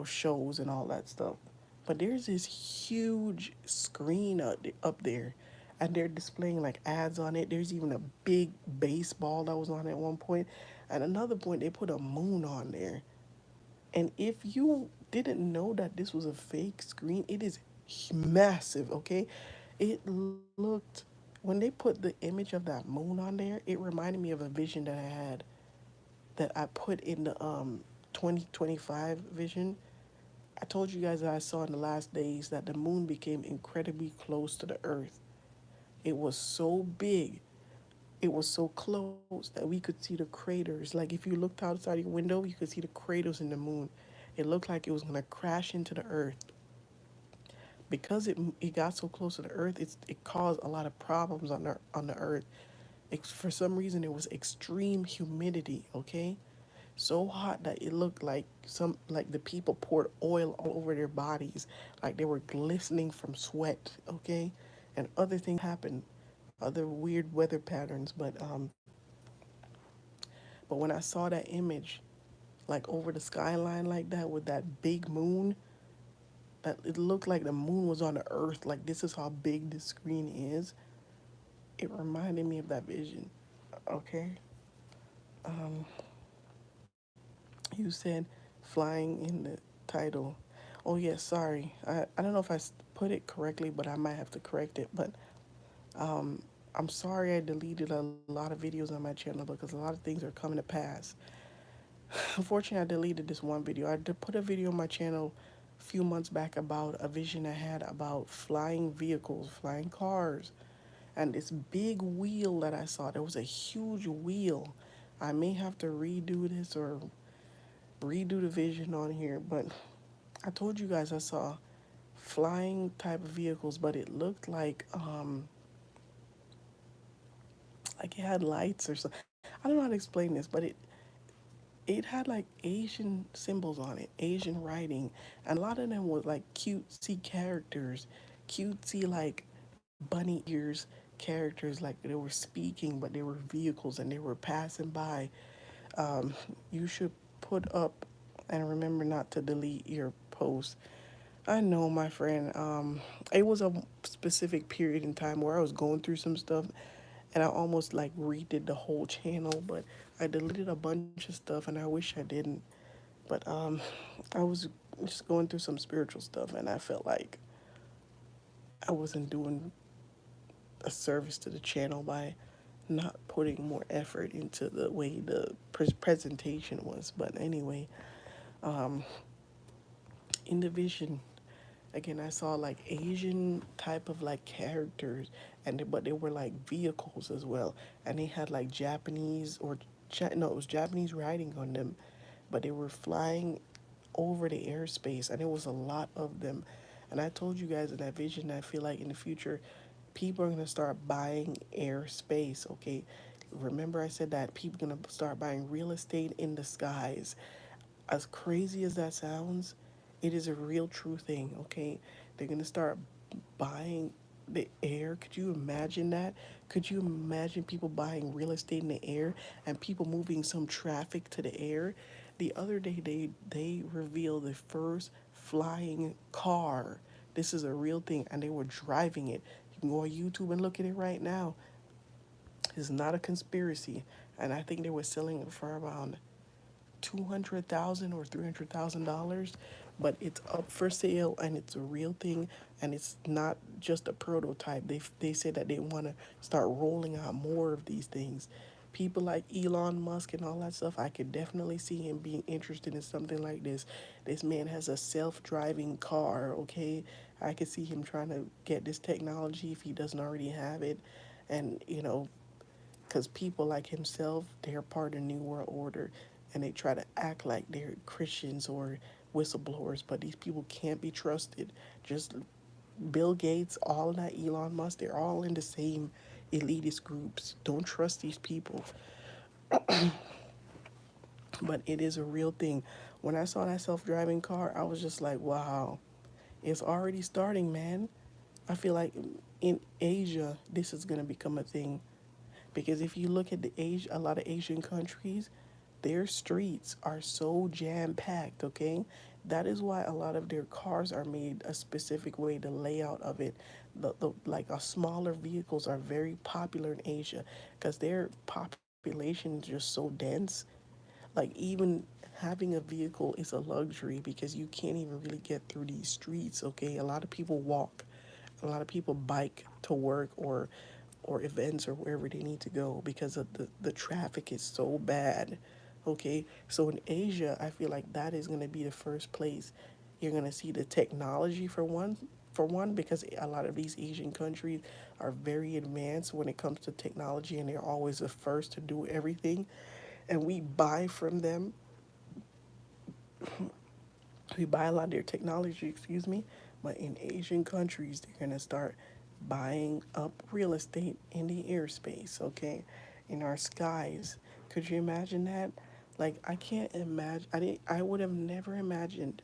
shows and all that stuff. But there's this huge screen up there, and they're displaying like ads on it. There's even a big baseball that was on at one point. At another point, they put a moon on there. And if you didn't know that this was a fake screen, it is massive, okay? It looked, when they put the image of that moon on there, it reminded me of a vision that I had that I put in the 2025 vision. I told you guys that I saw in the last days that the moon became incredibly close to the earth. It was so big, it was so close that we could see the craters. Like if you looked outside your window, you could see the craters in the moon. It looked like it was gonna crash into the earth. Because it got so close to the earth, it caused a lot of problems on the earth. For some reason, it was extreme humidity. Okay, so hot that it looked like the people poured oil all over their bodies, like they were glistening from sweat. Okay, and other things happened, other weird weather patterns. But when I saw that image, like over the skyline like that with that big moon, that it looked like the moon was on the earth, like this is how big this screen is. It reminded me of that vision. Okay. You said flying in the title. Oh yes, sorry. I don't know if put it correctly, but I might have to correct it. But I'm sorry I deleted a lot of videos on my channel because a lot of things are coming to pass. Unfortunately, I deleted this one video. I did put a video on my channel a few months back about a vision I had about flying vehicles, flying cars, and this big wheel that I saw. There was a huge wheel. I may have to redo this or redo the vision on here, but I told you guys I saw flying type of vehicles, but it looked like it had lights or something. I don't know how to explain this, but it had like Asian symbols on it, Asian writing, and a lot of them were like cutesy characters, cutesy like bunny ears characters, like they were speaking, but they were vehicles and they were passing by. You should put up and remember not to delete your post. I know, my friend. It was a specific period in time where I was going through some stuff, and I almost like redid the whole channel, but I deleted a bunch of stuff, and I wish I didn't. But I was just going through some spiritual stuff, and I felt like I wasn't doing a service to the channel by not putting more effort into the way the presentation was. But anyway, in the vision, again, I saw like Asian type of like characters, but they were like vehicles as well, and they had like Japanese or no, it was Japanese writing on them, but they were flying over the airspace, and it was a lot of them. And I told you guys in that vision, I feel like in the future, people are gonna start buying airspace. Okay, remember I said that people are gonna start buying real estate in the skies. As crazy as that sounds, it is a real true thing, okay? They're gonna start buying the air. Could you imagine that? Could you imagine people buying real estate in the air and people moving some traffic to the air? The other day they revealed the first flying car. This is a real thing, and they were driving it. You can go on YouTube and look at it right now. It's not a conspiracy, and I think they were selling it for around 200,000 or $300,000, but it's up for sale and it's a real thing, and it's not just a prototype. They say that they want to start rolling out more of these things. People like Elon Musk and all that stuff, I could definitely see him being interested in something like this. This man has a self-driving car, okay? I could see him trying to get this technology if he doesn't already have it. And because people like himself, they're part of New World Order, and they try to act like they're Christians or whistleblowers, but these people can't be trusted. Just Bill Gates, all of that, Elon Musk, they're all in the same elitist groups. Don't trust these people. But it is a real thing. When I saw that self-driving car, I was just like, wow, it's already starting, man. I feel like in Asia, this is going to become a thing. Because if you look at a lot of Asian countries, their streets are so jam packed, okay? That is why a lot of their cars are made a specific way, the layout of it. Like smaller vehicles are very popular in Asia because their population is just so dense. Like even having a vehicle is a luxury because you can't even really get through these streets, okay? A lot of people walk. A lot of people bike to work or events or wherever they need to go because of the traffic is so bad. Okay, so in Asia, I feel like that is going to be the first place you're going to see the technology for one, because a lot of these Asian countries are very advanced when it comes to technology, and they're always the first to do everything, and we buy a lot of their technology, excuse me, but in Asian countries, they're going to start buying up real estate in the airspace, okay, in our skies. Could you imagine that? Like, I can't imagine, I would have never imagined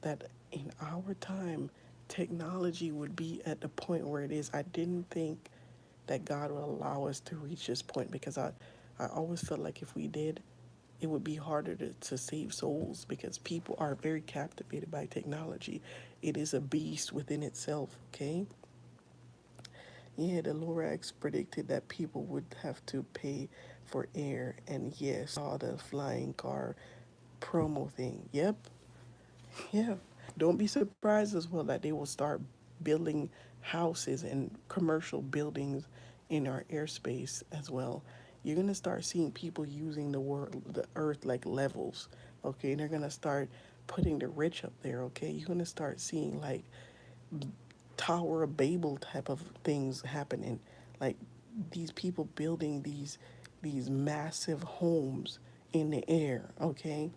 that in our time, technology would be at the point where it is. I didn't think that God would allow us to reach this point because I always felt like if we did, it would be harder to save souls because people are very captivated by technology. It is a beast within itself, okay? Yeah, the Lorax predicted that people would have to pay for air, and yes, saw the flying car promo thing. Yep, yeah. Don't be surprised as well that they will start building houses and commercial buildings in our airspace as well. You're gonna start seeing people using the earth like levels. Okay, they're gonna start putting the rich up there. Okay, you're gonna start seeing like Tower of Babel type of things happening, like these people building these massive homes in the air. Okay,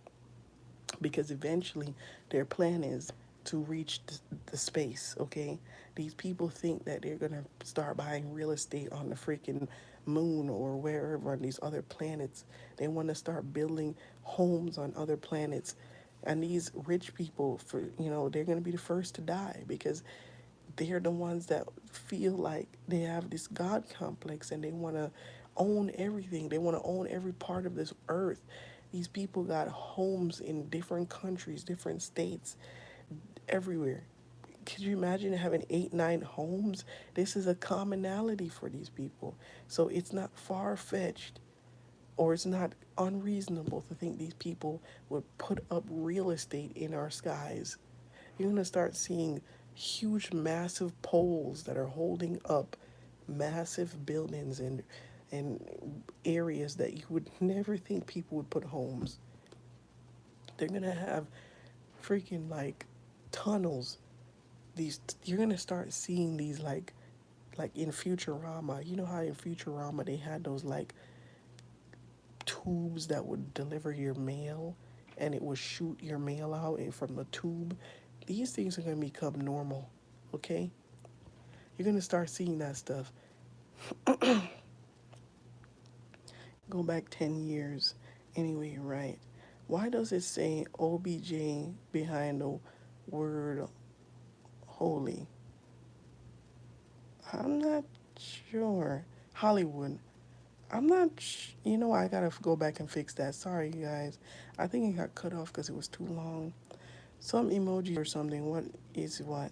because eventually their plan is to reach the space, okay? These people think that they're going to start buying real estate on the freaking moon or wherever on these other planets. They want to start building homes on other planets. And these rich people, they're going to be the first to die because they're the ones that feel like they have this God complex and they want to own everything. They want to own every part of this earth. These people got homes in different countries, different states, everywhere. Could you imagine having 8, 9 homes? This is a commonality for these people. So it's not far fetched or it's not unreasonable to think these people would put up real estate in our skies. You're going to start seeing huge, massive poles that are holding up massive buildings and areas that you would never think people would put homes. They're going to have freaking like tunnels. These You're going to start seeing these like in Futurama. You know how in Futurama they had those like tubes that would deliver your mail and it would shoot your mail out from the tube. These things are going to become normal, okay? You're going to start seeing that stuff. Go back 10 years. Anyway, right. Why does it say OBJ behind the word holy? I'm not sure. Hollywood. I'm not. I gotta go back and fix that. Sorry, you guys. I think it got cut off because it was too long. Some emoji or something. What is what?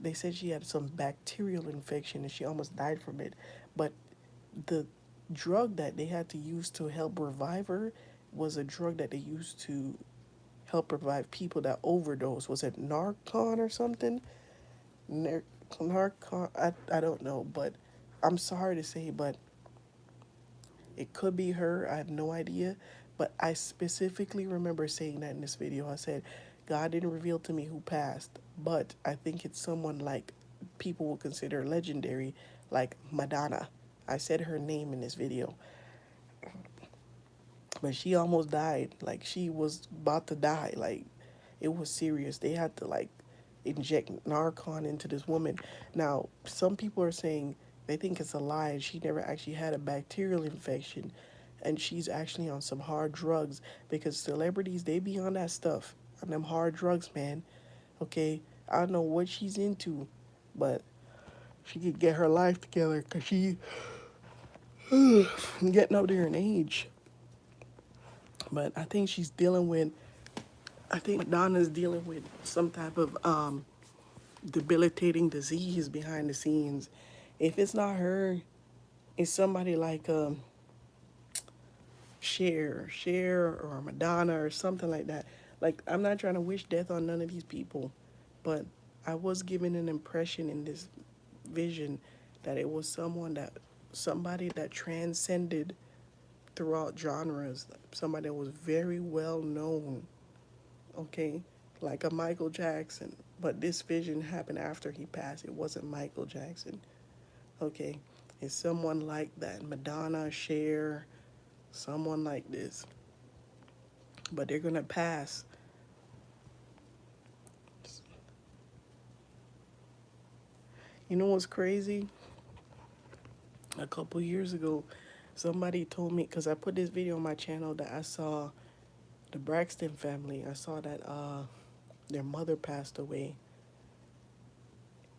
they said she had some bacterial infection and she almost died from it. But the drug that they had to use to help revive her was a drug that they used to help revive people that overdose. Was it Narcon or something? Narcon, I don't know, but I'm sorry to say, but it could be her. I have no idea. But I specifically remember saying that in this video. I said, God didn't reveal to me who passed, but I think it's someone like people will consider legendary, like Madonna. I said her name in this video, but she almost died. Like she was about to die. Like it was serious. They had to like inject Narcan into this woman. Now, some people are saying they think it's a lie and she never actually had a bacterial infection and she's actually on some hard drugs because celebrities they be on that stuff, on them hard drugs, man. Okay? I don't know what she's into, but she could get her life together because she getting up there in age. But I think she's dealing with, I think Madonna's dealing with some type of debilitating disease behind the scenes. If it's not her, it's somebody like Cher or Madonna or something like that. Like I'm not trying to wish death on none of these people, but I was given an impression in this vision that it was somebody that transcended throughout genres, somebody that was very well known, okay, like a Michael Jackson. But this vision happened after he passed. It wasn't Michael Jackson, okay. It's someone like that, Madonna, Cher, someone like this. But they're gonna pass. You know what's crazy? A couple years ago, somebody told me, because I put this video on my channel, that I saw the Braxton family. I saw that their mother passed away.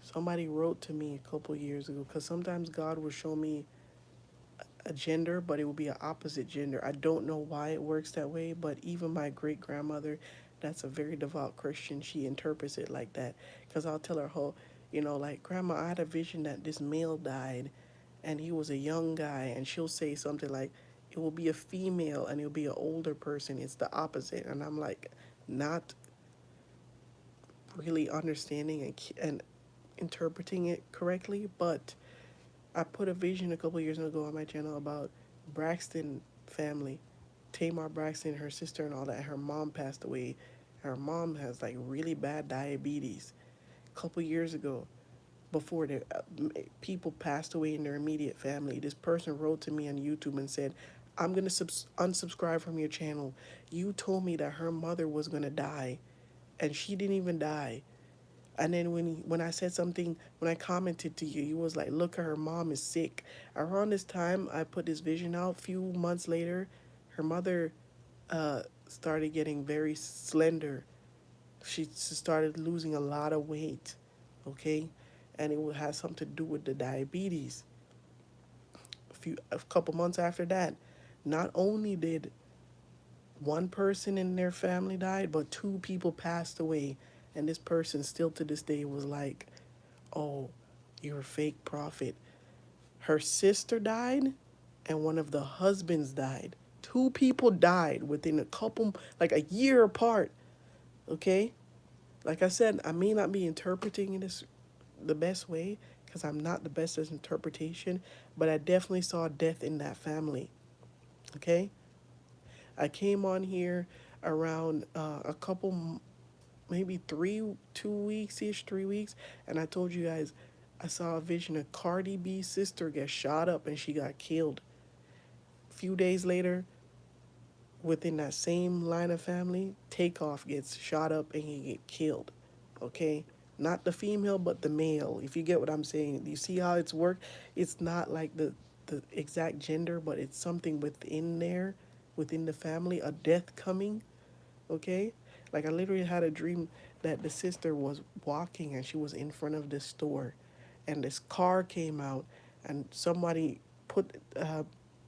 Somebody wrote to me a couple years ago, because sometimes God will show me a gender, but it will be an opposite gender. I don't know why it works that way, but even my great grandmother, that's a very devout Christian, she interprets it like that. Because I'll tell her, oh, like, Grandma, I had a vision that this male died and he was a young guy, and she'll say something like, it will be a female and it'll be an older person. It's the opposite. And I'm like, not really understanding and interpreting it correctly, but I put a vision a couple years ago on my channel about Braxton family, Tamar Braxton, her sister, and all that. Her mom passed away. Her mom has like really bad diabetes. A couple years ago, before the people passed away in their immediate family, this person wrote to me on YouTube and said, "I'm gonna unsubscribe from your channel. You told me that her mother was gonna die, and she didn't even die." And then when I said something, when I commented to you, you was like, look, her mom is sick. Around this time, I put this vision out. A few months later, her mother started getting very slender. She started losing a lot of weight, okay? And it had something to do with the diabetes. A couple months after that, not only did one person in their family died, but two people passed away. And this person still to this day was like, oh, you're a fake prophet. Her sister died and one of the husbands died. Two people died within a couple, like a year apart. Okay? Like I said, I may not be interpreting this the best way because I'm not the best at interpretation, but I definitely saw death in that family. Okay? I came on here around a couple, maybe 2 weeks ish, 3 weeks, and I told you guys I saw a vision of Cardi B's sister get shot up and she got killed. A few days later, within that same line of family, Takeoff gets shot up and he get killed. Okay? Not the female, but the male. If you get what I'm saying. You see how it's worked? It's not like the exact gender, but it's something within there, within the family, a death coming. Okay? Like I literally had a dream that the sister was walking and she was in front of this store and this car came out and somebody put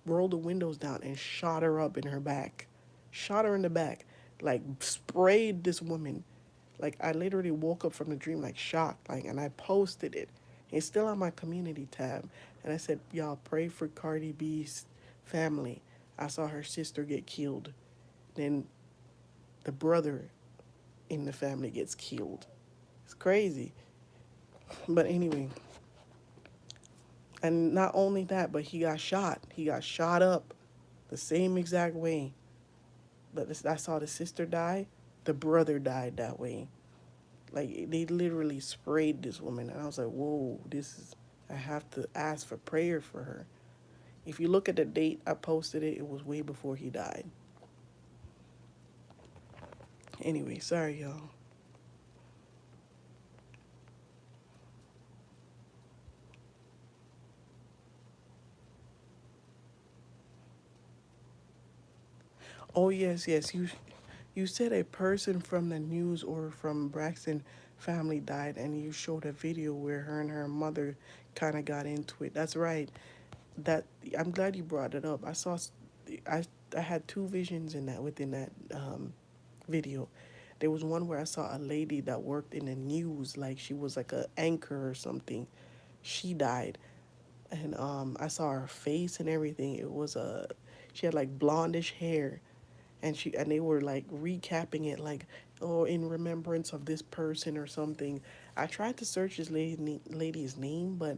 rolled the windows down and shot her up in her back. Shot her in the back. Like sprayed this woman. Like I literally woke up from the dream like shocked, like, and I posted it. It's still on my community tab, and I said, "Y'all pray for Cardi B's family. I saw her sister get killed. Then the brother in the family gets killed. It's crazy." But anyway, and not only that, but he got shot. He got shot up the same exact way. But I saw the sister die. The brother died that way. Like they literally sprayed this woman, and I was like, "Whoa, this is." I have to ask for prayer for her. If you look at the date I posted it, it was way before he died. Anyway, sorry y'all. Oh yes, yes. You said a person from the news or from Braxton family died, and you showed a video where her and her mother kind of got into it. That's right. That I'm glad you brought it up. I I had two visions in that within that video. There was one where I saw a lady that worked in the news, like she was like a anchor or something. She died, and I saw her face and everything. It was a she had like blondish hair, and they were like recapping it like, oh, in remembrance of this person or something. I tried to search this lady's name, but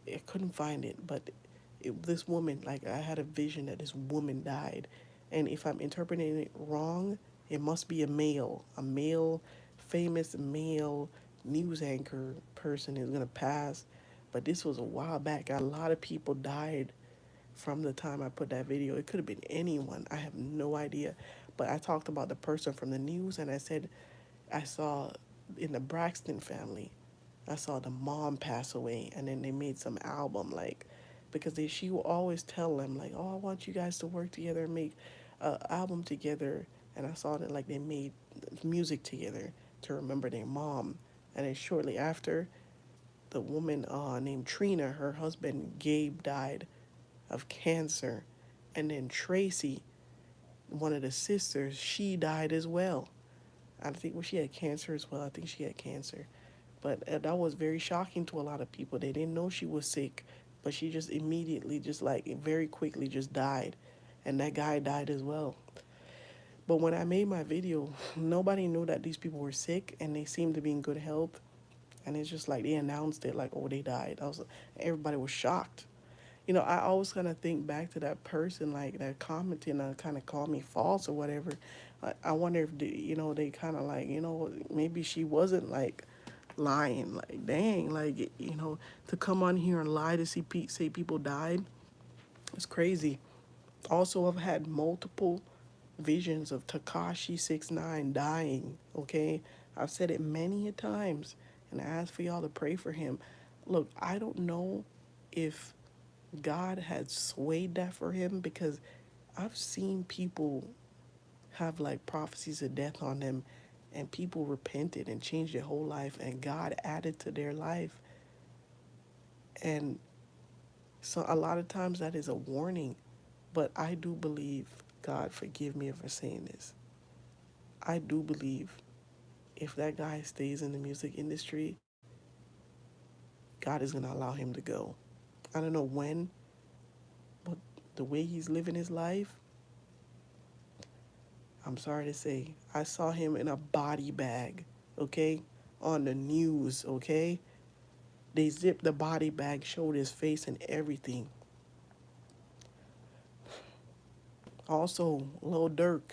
I couldn't find it. But this woman, like, I had a vision that this woman died, and if I'm interpreting it wrong, it must be a male, famous male news anchor person is gonna pass. But this was a while back. A lot of people died from the time I put that video. It could have been anyone. I have no idea. But I talked about the person from the news, and I said I saw in the Braxton family, I saw the mom pass away, and then they made some album, like, because she will always tell them like, oh, I want you guys to work together and make an album together. And I saw that like they made music together to remember their mom. And then shortly after, the woman named Trina, her husband Gabe died of cancer, and then Tracy, one of the sisters, she died as well. I think well, she had cancer as well. I think she had cancer. But that was very shocking to a lot of people. They didn't know she was sick, but she just immediately, just like very quickly, just died. And that guy died as well. But when I made my video, nobody knew that these people were sick, and they seemed to be in good health. And it's just like they announced it, like, oh, they died. Everybody was shocked. I always kind of think back to that person, like that commenting, kind of called me false or whatever. I wonder if they kind of like, maybe she wasn't like lying. Like, dang, like to come on here and lie to say people died, it's crazy. Also, I've had multiple visions of Takashi 6ix9ine dying. Okay, I've said it many a times, and I ask for y'all to pray for him. Look, I don't know if God had swayed that for him, because I've seen people have like prophecies of death on them, and people repented and changed their whole life, and God added to their life. And so a lot of times that is a warning. But I do believe, God forgive me for saying this, I do believe if that guy stays in the music industry, God is going to allow him to go. I don't know when, but the way he's living his life, I'm sorry to say, I saw him in a body bag, okay? On the news, okay? They zipped the body bag, showed his face and everything. Also, Lil Durk,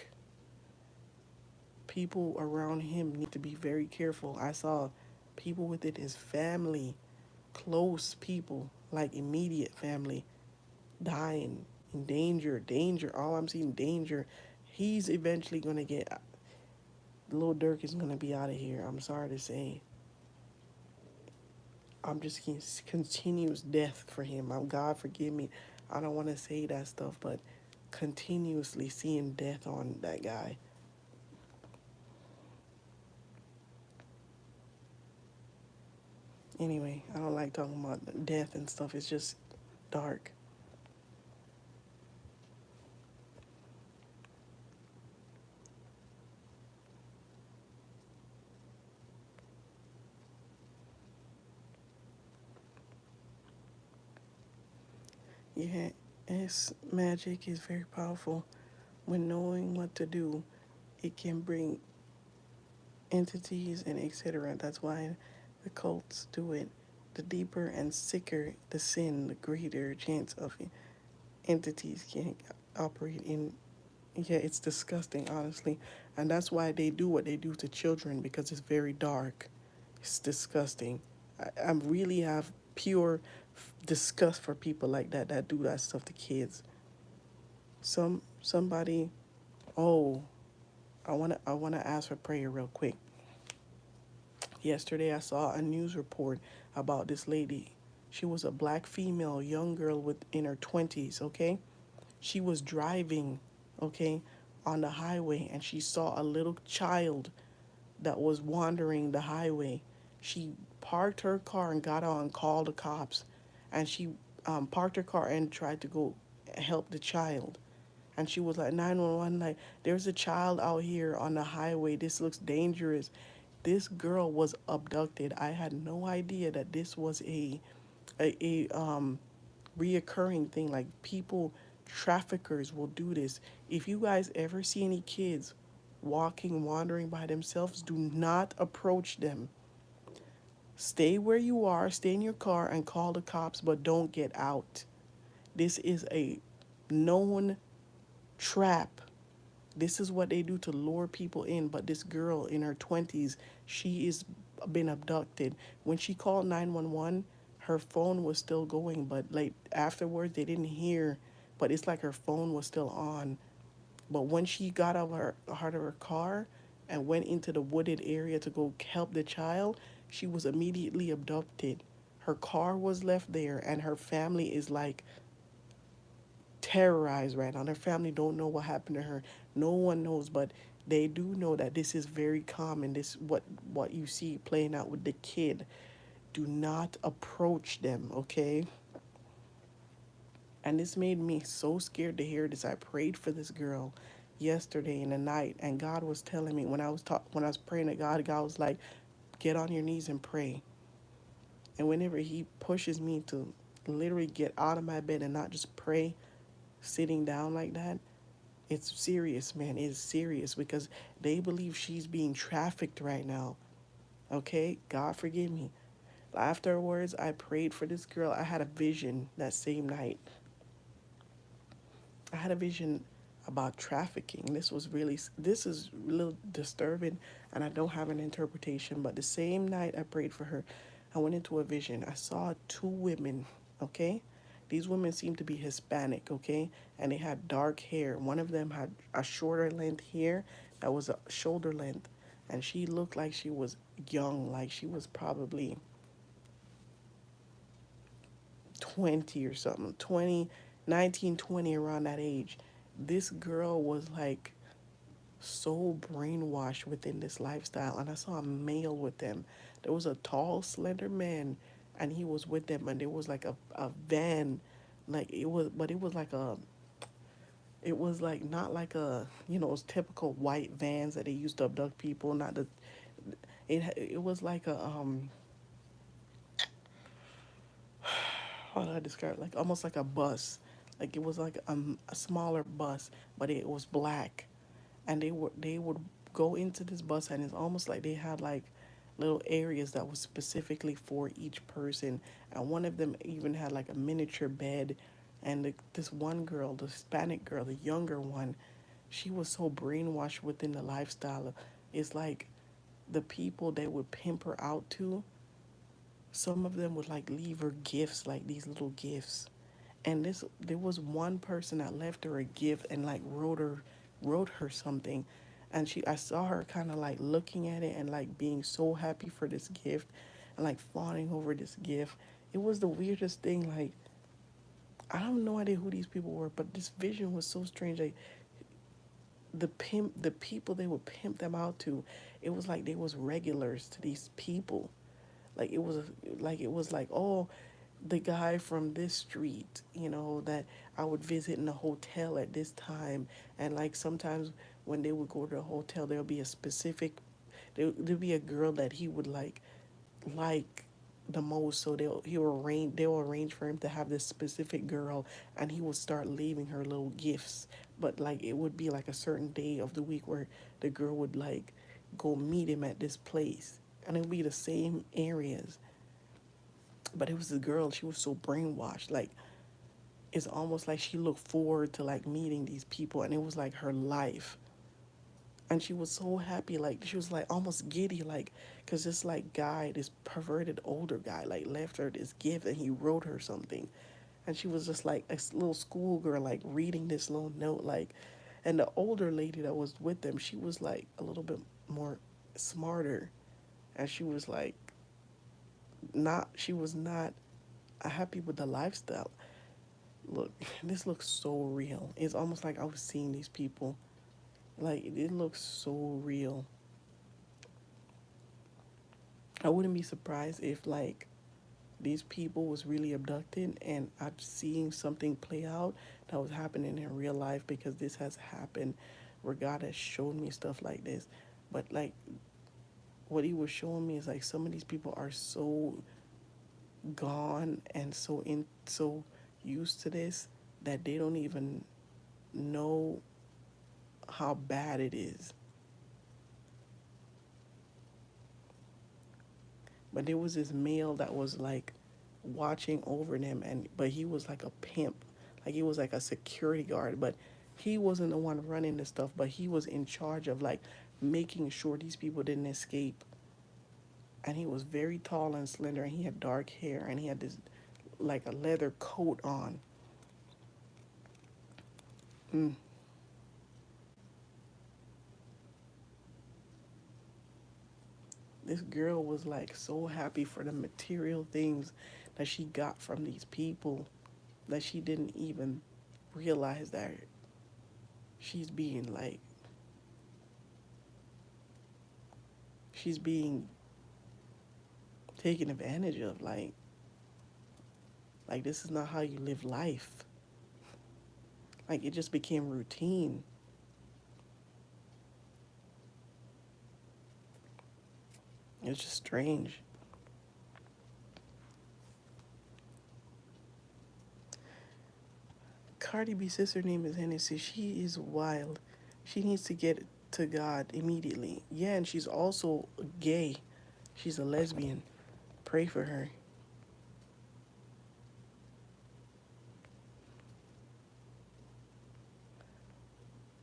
people around him need to be very careful. I saw people within his family, close people, like immediate family, dying in danger. All I'm seeing, danger. He's eventually gonna get. Lil Durk is gonna be out of here. I'm sorry to say. I'm just continuous death for him. God forgive me. I don't want to say that stuff, but continuously seeing death on that guy. Anyway, I don't like talking about death and stuff. It's just dark. Yeah, it's magic is very powerful. When knowing what to do, it can bring entities and etc. That's why the cults do it. The deeper and sicker the sin, the greater chance of entities can operate in. Yeah, it's disgusting, honestly. And that's why they do what they do to children because it's very dark. It's disgusting. I really have pure disgust for people like that that do that stuff to kids. Somebody. Oh, I wanna ask for prayer real quick. Yesterday, I saw a news report about this lady. She was a black female, young girl in her 20s, okay? She was driving, okay, on the highway and she saw a little child that was wandering the highway. She parked her car and got out and called the cops. And she parked her car and tried to go help the child. And she was like 911, like, there's a child out here on the highway. This looks dangerous. This girl was abducted. I had no idea that this was a reoccurring thing. Like people, traffickers will do this. If you guys ever see any kids walking, wandering by themselves, do not approach them. Stay where you are, stay in your car and call the cops, but don't get out. This is a known trap. This is what they do to lure people in. But this girl in her 20s, she is been abducted. When she called 911, her phone was still going, but like afterwards they didn't hear, but it's like her phone was still on. But when she got out of her car and went into the wooded area to go help the child, she was immediately abducted. Her car was left there and her family is like terrorized right now. Their family don't know what happened to her. No one knows, but they do know that this is very common. This what you see playing out with the kid. Do not approach them, okay? And this made me so scared to hear this. I prayed for this girl yesterday in the night, and God was telling me when I was praying to God, God was like, "Get on your knees and pray." And whenever He pushes me to literally get out of my bed and not just pray sitting down like that, it's serious, man. It's serious because they believe she's being trafficked right now. Okay? God forgive me. Afterwards, I prayed for this girl. I had a vision that same night. I had a vision about trafficking. This is a little disturbing and I don't have an interpretation, but the same night I prayed for her, I went into a vision. I saw two women, okay? These women seemed to be Hispanic, okay? And they had dark hair. One of them had a shorter length hair that was a shoulder length, and she looked like she was young, like she was probably 20 or something, 20, 19, 20, around that age. This girl was like so brainwashed within this lifestyle. And I saw a male with them. There was a tall, slender man, and he was with them. And there was like a van, like it was, but it was like not like a, those typical white vans that they used to abduct people. Not the, it was like how do I describe it? Like almost like a bus. Like it was like a smaller bus, but it was black, and they would go into this bus, and it's almost like they had like little areas that was specifically for each person, and one of them even had like a miniature bed, and this one girl, the Hispanic girl, the younger one, she was so brainwashed within the lifestyle. It's like the people they would pimp her out to, some of them would like leave her gifts, like these little gifts. And there was one person that left her a gift and like wrote her something. And I saw her kind of like looking at it and like being so happy for this gift and like fawning over this gift. It was the weirdest thing. Like, I have no idea who these people were, but this vision was so strange. Like, the people they would pimp them out to, it was like they was regulars to these people. Like it was like, oh, the guy from this street, that I would visit in a hotel at this time. And like sometimes when they would go to the hotel, there'll be a specific, there'll be a girl that he would like. the most. So they'll arrange for him to have this specific girl, and he would start leaving her little gifts. But like it would be like a certain day of the week where the girl would like go meet him at this place, and it would be the same areas. But it was the girl. She was so brainwashed. Like it's almost like she looked forward to like meeting these people, and it was like her life. And she was so happy, like she was like almost giddy, like because this like guy, this perverted older guy, like left her this gift, and he wrote her something, and she was just like a little schoolgirl, like reading this little note, like, and the older lady that was with them, she was like a little bit more smarter, and she was like she was not happy with the lifestyle. Look, this looks so real. It's almost like I was seeing these people. Like it looks so real. I wouldn't be surprised if like these people was really abducted and I'm seeing something play out that was happening in real life, because this has happened where God has shown me stuff like this. But like what he was showing me is like some of these people are so gone and so used to this that they don't even know how bad it is. But there was this male that was like watching over them, and but he was like a pimp, like he was like a security guard, but he wasn't the one running the stuff, but he was in charge of like making sure these people didn't escape. And he was very tall and slender, and he had dark hair, and he had this like a leather coat on. mm. This girl was like so happy for the material things that she got from these people, that she didn't even realize that she's being like she's being taken advantage of. Like this is not how you live life. Like it just became routine. It's just strange. Cardi B's sister name is Hennessy. She is wild. She needs to get to God immediately. Yeah, and she's also gay. She's a lesbian. Pray for her.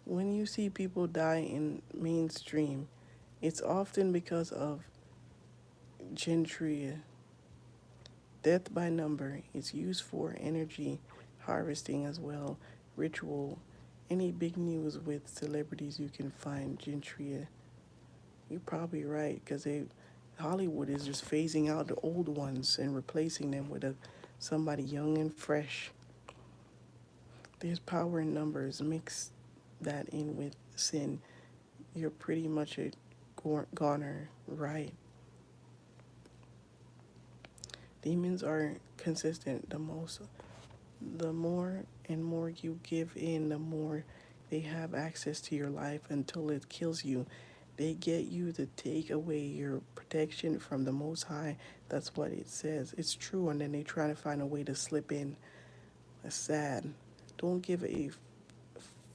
When you see people die in mainstream, it's often because of gentria. Death by number is used for energy harvesting as well. Ritual. Any big news with celebrities you can find gentria. You're probably right, because they Hollywood is just phasing out the old ones and replacing them with somebody young and fresh. There's power in numbers. Mix that in with sin. You're pretty much a goner, right? Demons are consistent. The more and more you give in, the more they have access to your life until it kills you. They get you to take away your protection from the Most High. That's what it says. It's true, and then they try to find a way to slip in. That's sad. Don't give a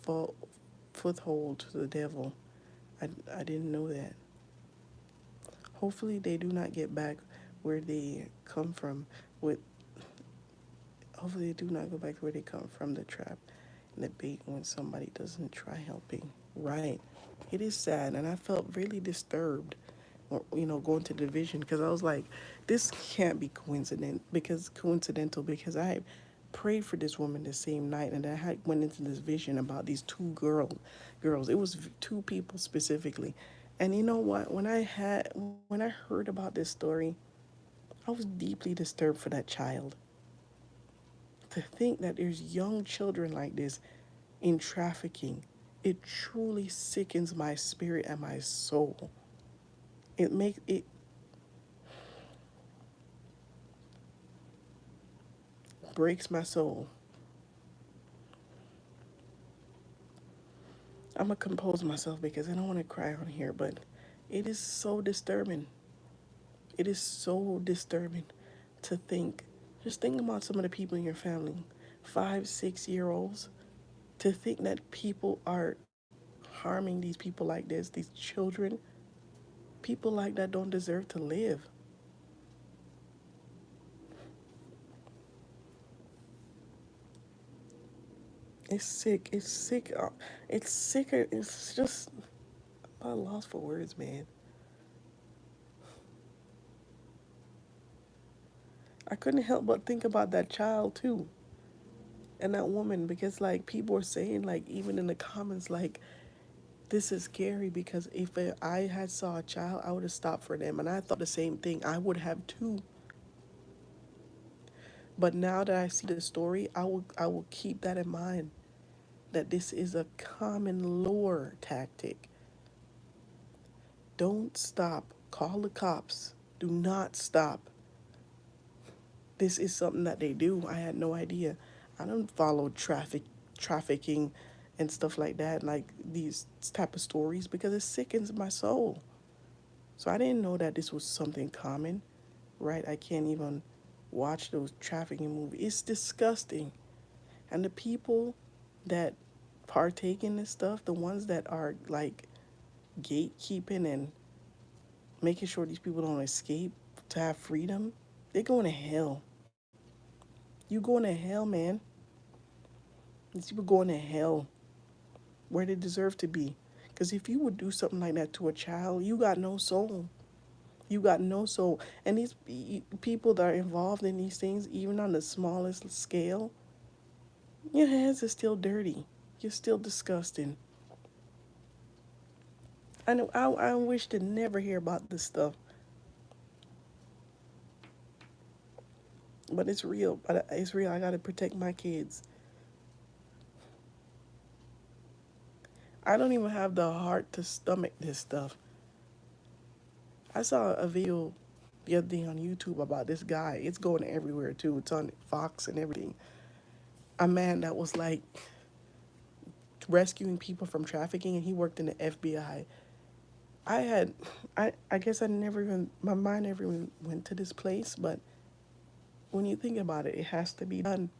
fo- foothold to the devil. I didn't know that. Hopefully, they do not get back where they come from. With hopefully, they do not go back to where they come from. The trap and the bait when somebody doesn't try helping. Right. It is sad, and I felt really disturbed. Going to the vision, because I was like, this can't be coincidental, because I prayed for this woman the same night, and I had went into this vision about these two girls. It was two people specifically, and you know what? When I heard about this story, I was deeply disturbed for that child. To think that there's young children like this in trafficking, it truly sickens my spirit and my soul. It breaks my soul. I'm gonna compose myself because I don't want to cry on here, but it is so disturbing. It is so disturbing. to think, just think about some of the people in your family, 5, 6 year olds, to think that people are harming these people like this, these children. People like that don't deserve to live. It's sick. It's sick. It's sicker. It's just, I'm at a loss for words, man. I couldn't help but think about that child too, and that woman, because like people are saying, like even in the comments, like this is scary because if I had saw a child, I would have stopped for them, and I thought the same thing. I would have too. But now that I see the story, I will keep that in mind. That this is a common lure tactic. Don't stop. Call the cops. Do not stop. This is something that they do. I had no idea. I don't follow trafficking and stuff like that, like these type of stories, because it sickens my soul. So I didn't know that this was something common, right? I can't even watch those trafficking movies. It's disgusting. And the people that partake in this stuff, the ones that are like gatekeeping and making sure these people don't escape to have freedom, they're going to hell. You going to hell, man. These people going to hell where they deserve to be. Because if you would do something like that to a child, you got no soul. You got no soul. And these people that are involved in these things, even on the smallest scale, your hands are still dirty. You're still disgusting. I know. I wish to never hear about this stuff, but it's real. But it's real. I gotta protect my kids. I don't even have the heart to stomach this stuff. I saw a video the other day on YouTube about this guy. It's going everywhere too. It's on Fox and everything. A man that was like rescuing people from trafficking, and he worked in the FBI. I had, I guess I never even, my mind never even went to this place, but when you think about it, it has to be done.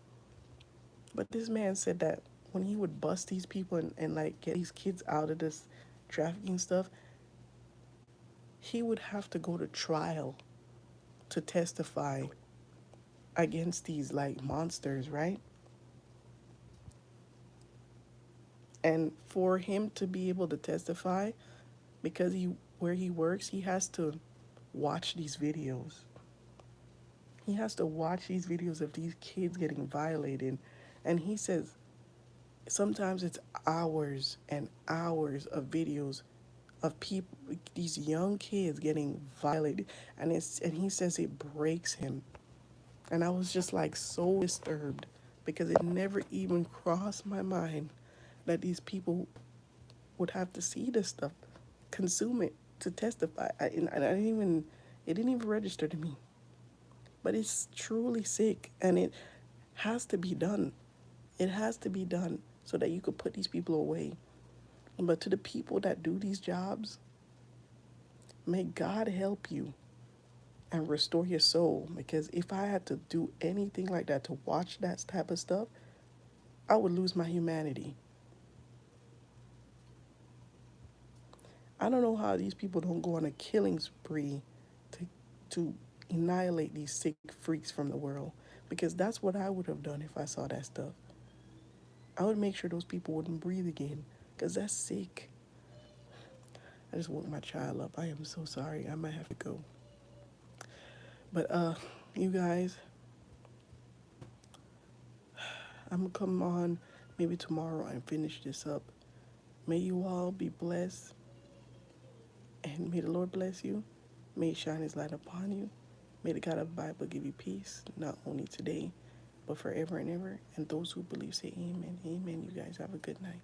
But this man said that when he would bust these people and like get these kids out of this trafficking stuff, he would have to go to trial to testify against these like monsters, right? And for him to be able to testify, because he where he works, he has to watch these videos. He has to watch these videos of these kids getting violated. And he says sometimes it's hours and hours of videos of people, these young kids getting violated. And he says it breaks him. And I was just like so disturbed because it never even crossed my mind that these people would have to see this stuff, consume it to testify. And I didn't even, it didn't even register to me. But it's truly sick, and it has to be done. It has to be done so that you could put these people away. But to the people that do these jobs, may God help you and restore your soul. Because if I had to do anything like that, to watch that type of stuff, I would lose my humanity. I don't know how these people don't go on a killing spree to to annihilate these sick freaks from the world. Because that's what I would have done if I saw that stuff. I would make sure those people wouldn't breathe again. Because that's sick. I just woke my child up. I am so sorry. I might have to go. But you guys, I'm gonna come on maybe tomorrow and finish this up. May you all be blessed, and may the Lord bless you. May He shine His light upon you. May the God of the Bible give you peace, not only today, but forever and ever. And those who believe say amen. Amen. You guys have a good night.